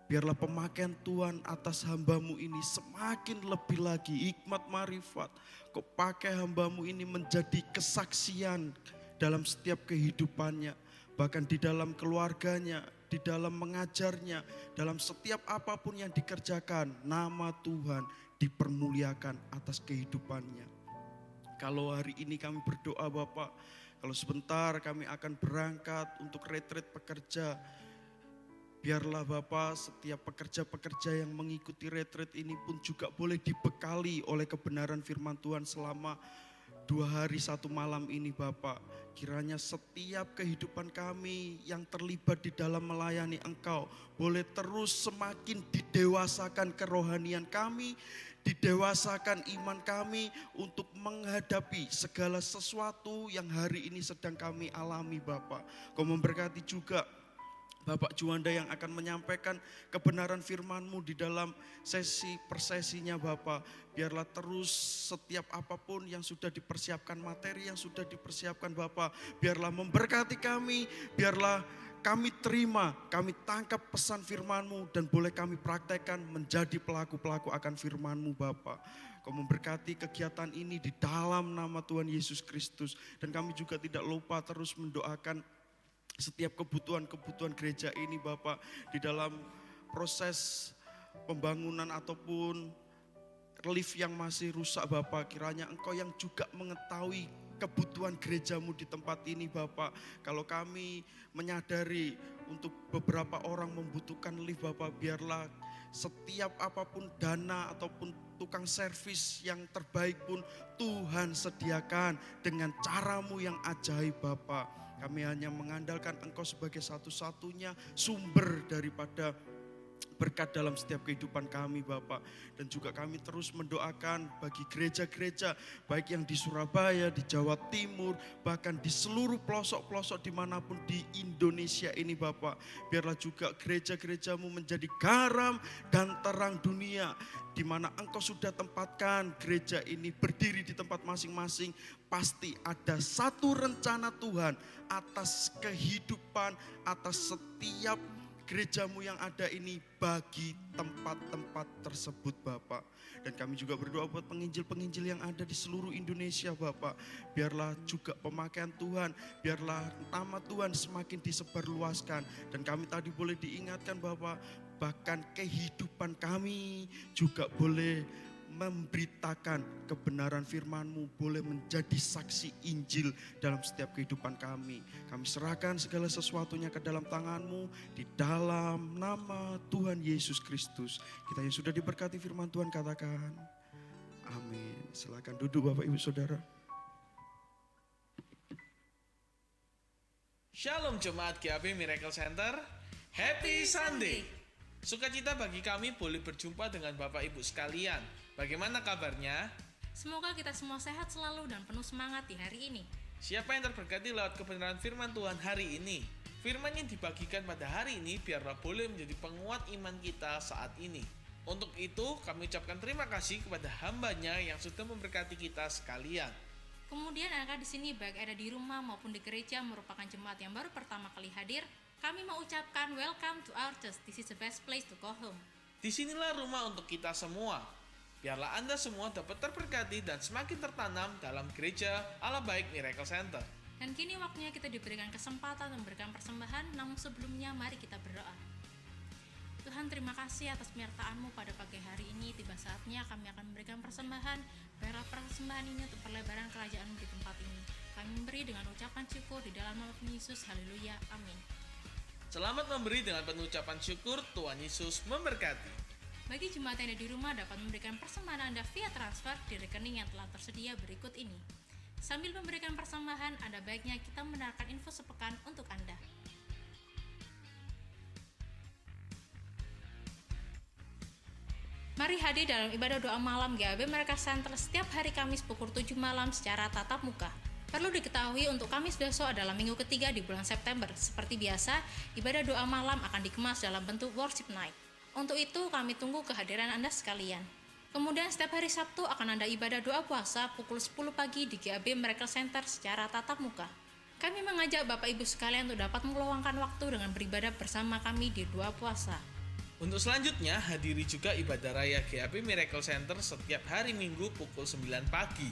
Biarlah pemakaian Tuhan atas hamba-Mu ini semakin lebih lagi hikmat marifat. Kau pakai hamba-Mu ini menjadi kesaksian dalam setiap kehidupannya. Bahkan di dalam keluarganya, di dalam mengajarnya, dalam setiap apapun yang dikerjakan, nama Tuhan dipermuliakan atas kehidupannya. Kalau hari ini kami berdoa Bapak, kalau sebentar kami akan berangkat untuk retret pekerja, biarlah Bapak setiap pekerja-pekerja yang mengikuti retret ini pun juga boleh dibekali oleh kebenaran firman Tuhan selama 2 hari 1 malam ini Bapak. Kiranya setiap kehidupan kami yang terlibat di dalam melayani Engkau boleh terus semakin didewasakan kerohanian kami, didewasakan iman kami untuk menghadapi segala sesuatu yang hari ini sedang kami alami Bapak. Kau memberkati juga Bapak Juanda yang akan menyampaikan kebenaran firman-Mu di dalam sesi persesinya Bapak. Biarlah terus setiap apapun yang sudah dipersiapkan, materi yang sudah dipersiapkan Bapak. Biarlah memberkati kami, biarlah kami terima, kami tangkap pesan firman-Mu dan boleh kami praktekkan menjadi pelaku-pelaku akan firman-Mu Bapak. Kau memberkati kegiatan ini di dalam nama Tuhan Yesus Kristus. Dan kami juga tidak lupa terus mendoakan setiap kebutuhan-kebutuhan gereja ini Bapak, di dalam proses pembangunan ataupun lift yang masih rusak Bapak, kiranya Engkau yang juga mengetahui kebutuhan gerejamu di tempat ini Bapak. Kalau kami menyadari untuk beberapa orang membutuhkan lift Bapak, biarlah setiap apapun dana ataupun tukang servis yang terbaik pun Tuhan sediakan dengan caramu yang ajaib Bapak. Kami hanya mengandalkan Engkau sebagai satu-satunya sumber daripada berkat dalam setiap kehidupan kami Bapak. Dan juga kami terus mendoakan bagi gereja-gereja baik yang di Surabaya, di Jawa Timur, bahkan di seluruh pelosok-pelosok dimanapun di Indonesia ini Bapak. Biarlah juga gereja-gerejamu menjadi garam dan terang dunia, di mana Engkau sudah tempatkan gereja ini berdiri di tempat masing-masing. Pasti ada satu rencana Tuhan atas kehidupan, atas setiap gerejamu yang ada ini bagi tempat-tempat tersebut Bapak. Dan kami juga berdoa buat penginjil-penginjil yang ada di seluruh Indonesia Bapak. Biarlah juga pemakaian Tuhan, biarlah nama Tuhan semakin disebarluaskan. Dan kami tadi boleh diingatkan Bapak, bahkan kehidupan kami juga boleh memberitakan kebenaran firman-Mu, boleh menjadi saksi Injil dalam setiap kehidupan kami. Kami serahkan segala sesuatunya ke dalam tangan-Mu di dalam nama Tuhan Yesus Kristus. Kita yang sudah diberkati firman Tuhan katakan amin. Silakan duduk Bapak Ibu Saudara. Shalom Jemaat GAP Miracle Center, Happy Sunday. Sukacita bagi kami boleh berjumpa dengan Bapak Ibu sekalian. Bagaimana kabarnya? Semoga kita semua sehat selalu dan penuh semangat di hari ini. Siapa yang terberkati lewat kebenaran firman Tuhan hari ini? Firman yang dibagikan pada hari ini biarlah boleh menjadi penguat iman kita saat ini. Untuk itu kami ucapkan terima kasih kepada hamba-Nya yang sudah memberkati kita sekalian. Kemudian anak-anak di sini baik ada di rumah maupun di gereja merupakan jemaat yang baru pertama kali hadir. Kami mau ucapkan welcome to our church. This is the best place to go home. Disinilah rumah untuk kita semua. Biarlah Anda semua dapat terberkati dan semakin tertanam dalam gereja Allah Baik Miracle Center. Dan kini waktunya kita diberikan kesempatan memberikan persembahan, namun sebelumnya, mari kita berdoa. Tuhan, terima kasih atas penyertaan-Mu pada pagi hari ini. Tiba saatnya kami akan memberikan persembahan. Biarlah persembahan ini untuk perlebaran kerajaan-Mu di tempat ini. Kami memberi dengan ucapan syukur di dalam nama Tuhan Yesus. Haleluya. Amin. Selamat memberi dengan penuh ucapan syukur. Tuhan Yesus memberkati. Bagi jemaat yang ada di rumah dapat memberikan persembahan Anda via transfer di rekening yang telah tersedia berikut ini. Sambil memberikan persembahan, ada baiknya kita mendengarkan info sepekan untuk Anda. Mari hadir dalam ibadah doa malam GAB Miracle Center setiap hari Kamis pukul 7 malam secara tatap muka. Perlu diketahui untuk Kamis besok adalah minggu ketiga di bulan September. Seperti biasa, ibadah doa malam akan dikemas dalam bentuk worship night. Untuk itu kami tunggu kehadiran Anda sekalian. Kemudian setiap hari Sabtu akan ada ibadah doa puasa pukul 10 pagi di GAB Miracle Center secara tatap muka. Kami mengajak Bapak Ibu sekalian untuk dapat meluangkan waktu dengan beribadah bersama kami di doa puasa. Untuk selanjutnya, hadiri juga ibadah raya GAP Miracle Center setiap hari Minggu pukul 9 pagi.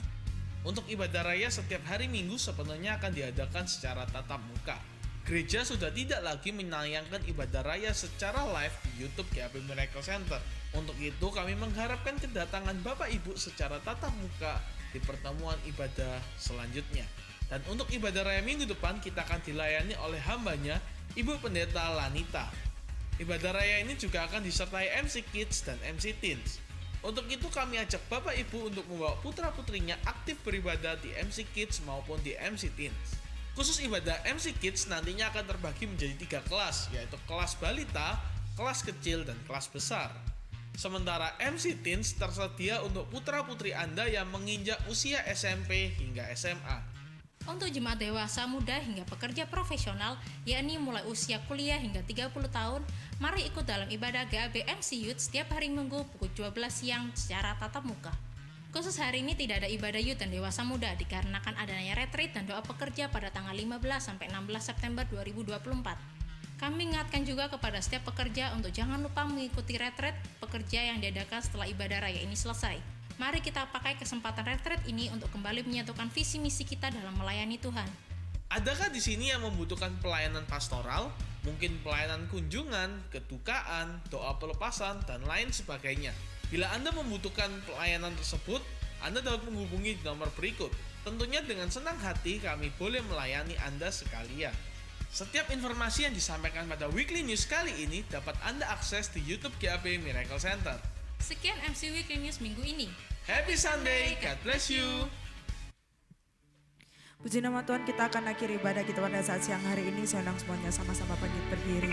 Untuk ibadah raya setiap hari Minggu sepenuhnya akan diadakan secara tatap muka. Gereja sudah tidak lagi menayangkan ibadah raya secara live di YouTube GAP Miracle Center. Untuk itu kami mengharapkan kedatangan Bapak Ibu secara tatap muka di pertemuan ibadah selanjutnya. Dan untuk ibadah raya minggu depan kita akan dilayani oleh hambanya Ibu Pendeta Lanita. Ibadah raya ini juga akan disertai MC Kids dan MC Teens. Untuk itu kami ajak Bapak Ibu untuk membawa putra-putrinya aktif beribadah di MC Kids maupun di MC Teens. Khusus ibadah MC Kids nantinya akan terbagi menjadi 3 kelas, yaitu kelas balita, kelas kecil, dan kelas besar. Sementara MC Teens tersedia untuk putra-putri Anda yang menginjak usia SMP hingga SMA. Untuk jemaat dewasa muda hingga pekerja profesional, yakni mulai usia kuliah hingga 30 tahun, mari ikut dalam ibadah GAB MC Youth setiap hari Minggu pukul 12 siang secara tatap muka. Khusus hari ini tidak ada ibadah youth dan dewasa muda dikarenakan adanya retreat dan doa pekerja pada tanggal 15 sampai 16 September 2024. Kami ingatkan juga kepada setiap pekerja untuk jangan lupa mengikuti retreat pekerja yang diadakan setelah ibadah raya ini selesai. Mari kita pakai kesempatan retreat ini untuk kembali menyatukan visi misi kita dalam melayani Tuhan. Adakah di sini yang membutuhkan pelayanan pastoral, mungkin pelayanan kunjungan, kedukaan, doa pelepasan, dan lain sebagainya? Bila Anda membutuhkan pelayanan tersebut, Anda dapat menghubungi di nomor berikut. Tentunya dengan senang hati kami boleh melayani Anda sekalian. Setiap informasi yang disampaikan pada Weekly News kali ini dapat Anda akses di YouTube GAP Miracle Center. Sekian MC Weekly News minggu ini. Happy Sunday, God bless you. Puji nama Tuhan, kita akan akhiri ibadah kita pada saat siang hari ini. Saya undang semuanya sama-sama bangkit berdiri.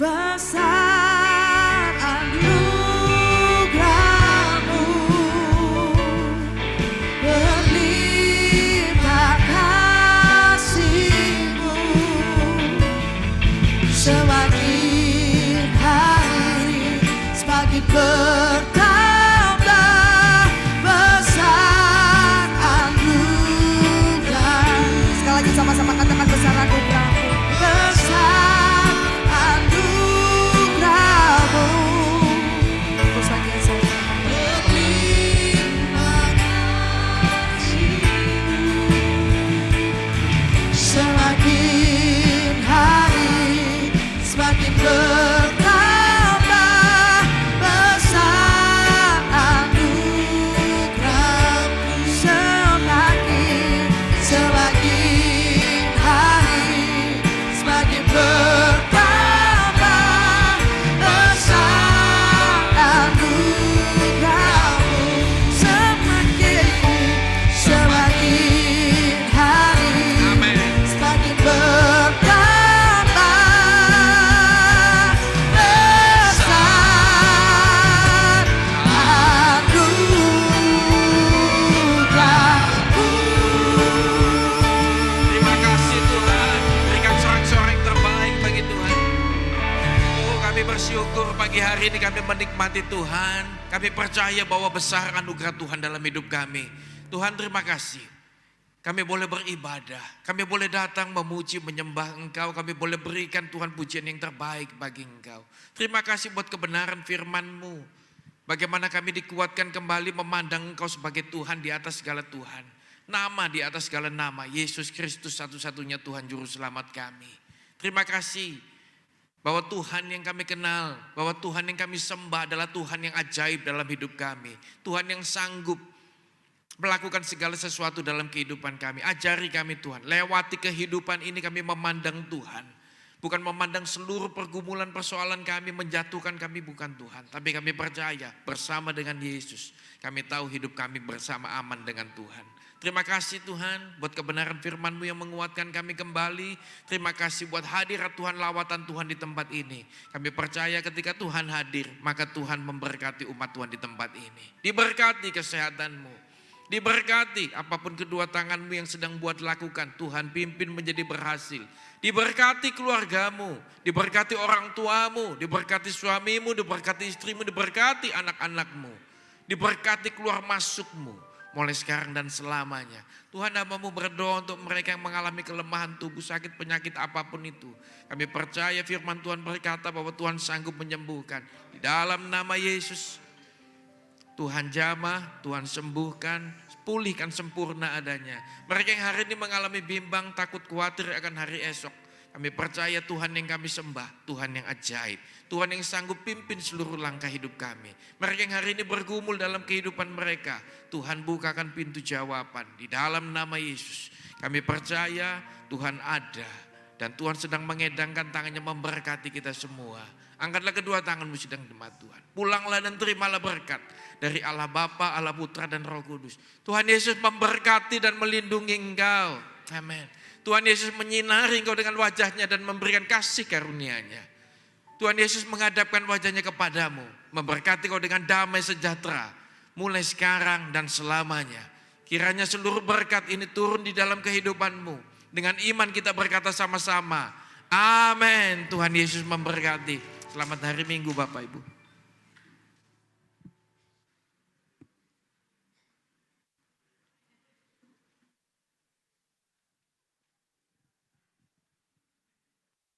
Besar anugerah-Mu, berlimpah kasih-Mu, semakin hari semakin bertambah besar anugerah. Sekali lagi sama-sama katakan besar anugerah-Mu. Besar anugerah-Mu. Terus lagi saya berlimpah kasih-Mu, semakin hari semakin bertambah besar anugerah-Mu, semakin hari semakin bertambah besar anugerah-Mu, semakin hari semakin bertambah besar anugerah-Mu. Terima kasih Tuhan, berikan sorak-sorai yang terbaik bagi Tuhan. Oh, kami bersyukur pagi hari ini kami menikmati Tuhan. Kami percaya bahwa besar anugerah Tuhan dalam hidup kami. Tuhan, terima kasih. Kami boleh beribadah, kami boleh datang memuji, menyembah Engkau, kami boleh berikan Tuhan pujian yang terbaik bagi Engkau. Terima kasih buat kebenaran firman-Mu. Bagaimana kami dikuatkan kembali memandang Engkau sebagai Tuhan di atas segala Tuhan. Nama di atas segala nama, Yesus Kristus satu-satunya Tuhan Juru Selamat kami. Terima kasih bahwa Tuhan yang kami kenal, bahwa Tuhan yang kami sembah adalah Tuhan yang ajaib dalam hidup kami. Tuhan yang sanggup melakukan segala sesuatu dalam kehidupan kami. Ajari kami Tuhan, lewati kehidupan ini kami memandang Tuhan. Bukan memandang seluruh pergumulan persoalan kami, menjatuhkan kami, bukan Tuhan. Tapi kami percaya bersama dengan Yesus. Kami tahu hidup kami bersama aman dengan Tuhan. Terima kasih Tuhan buat kebenaran firman-Mu yang menguatkan kami kembali. Terima kasih buat hadirat Tuhan, lawatan Tuhan di tempat ini. Kami percaya ketika Tuhan hadir, maka Tuhan memberkati umat Tuhan di tempat ini. Diberkati kesehatan-Mu. Diberkati apapun kedua tangan-Mu yang sedang buat lakukan, Tuhan pimpin menjadi berhasil. Diberkati keluargamu, diberkati orang tuamu, diberkati suamimu, diberkati istrimu, diberkati anak-anakmu. Diberkati keluar masukmu mulai sekarang dan selamanya. Tuhan, hamba-Mu berdoa untuk mereka yang mengalami kelemahan tubuh, sakit, penyakit apapun itu. Kami percaya firman Tuhan berkata bahwa Tuhan sanggup menyembuhkan. Di dalam nama Yesus, Tuhan jamah, Tuhan sembuhkan, pulihkan sempurna adanya. Mereka yang hari ini mengalami bimbang, takut, khawatir akan hari esok. Kami percaya Tuhan yang kami sembah, Tuhan yang ajaib. Tuhan yang sanggup pimpin seluruh langkah hidup kami. Mereka yang hari ini bergumul dalam kehidupan mereka, Tuhan bukakan pintu jawaban. Di dalam nama Yesus, kami percaya Tuhan ada. Dan Tuhan sedang mengedangkan tangannya memberkati kita semua. Angkatlah kedua tanganmu sedang jemaat Tuhan. Pulanglah dan terimalah berkat dari Allah Bapa, Allah Putra dan Roh Kudus. Tuhan Yesus memberkati dan melindungi engkau. Amin. Tuhan Yesus menyinari engkau dengan wajahnya dan memberikan kasih karunia-Nya. Tuhan Yesus menghadapkan wajahnya kepadamu, memberkati kau dengan damai sejahtera mulai sekarang dan selamanya. Kiranya seluruh berkat ini turun di dalam kehidupanmu. Dengan iman kita berkata sama-sama, amin. Tuhan Yesus memberkati. Selamat hari Minggu Bapak Ibu.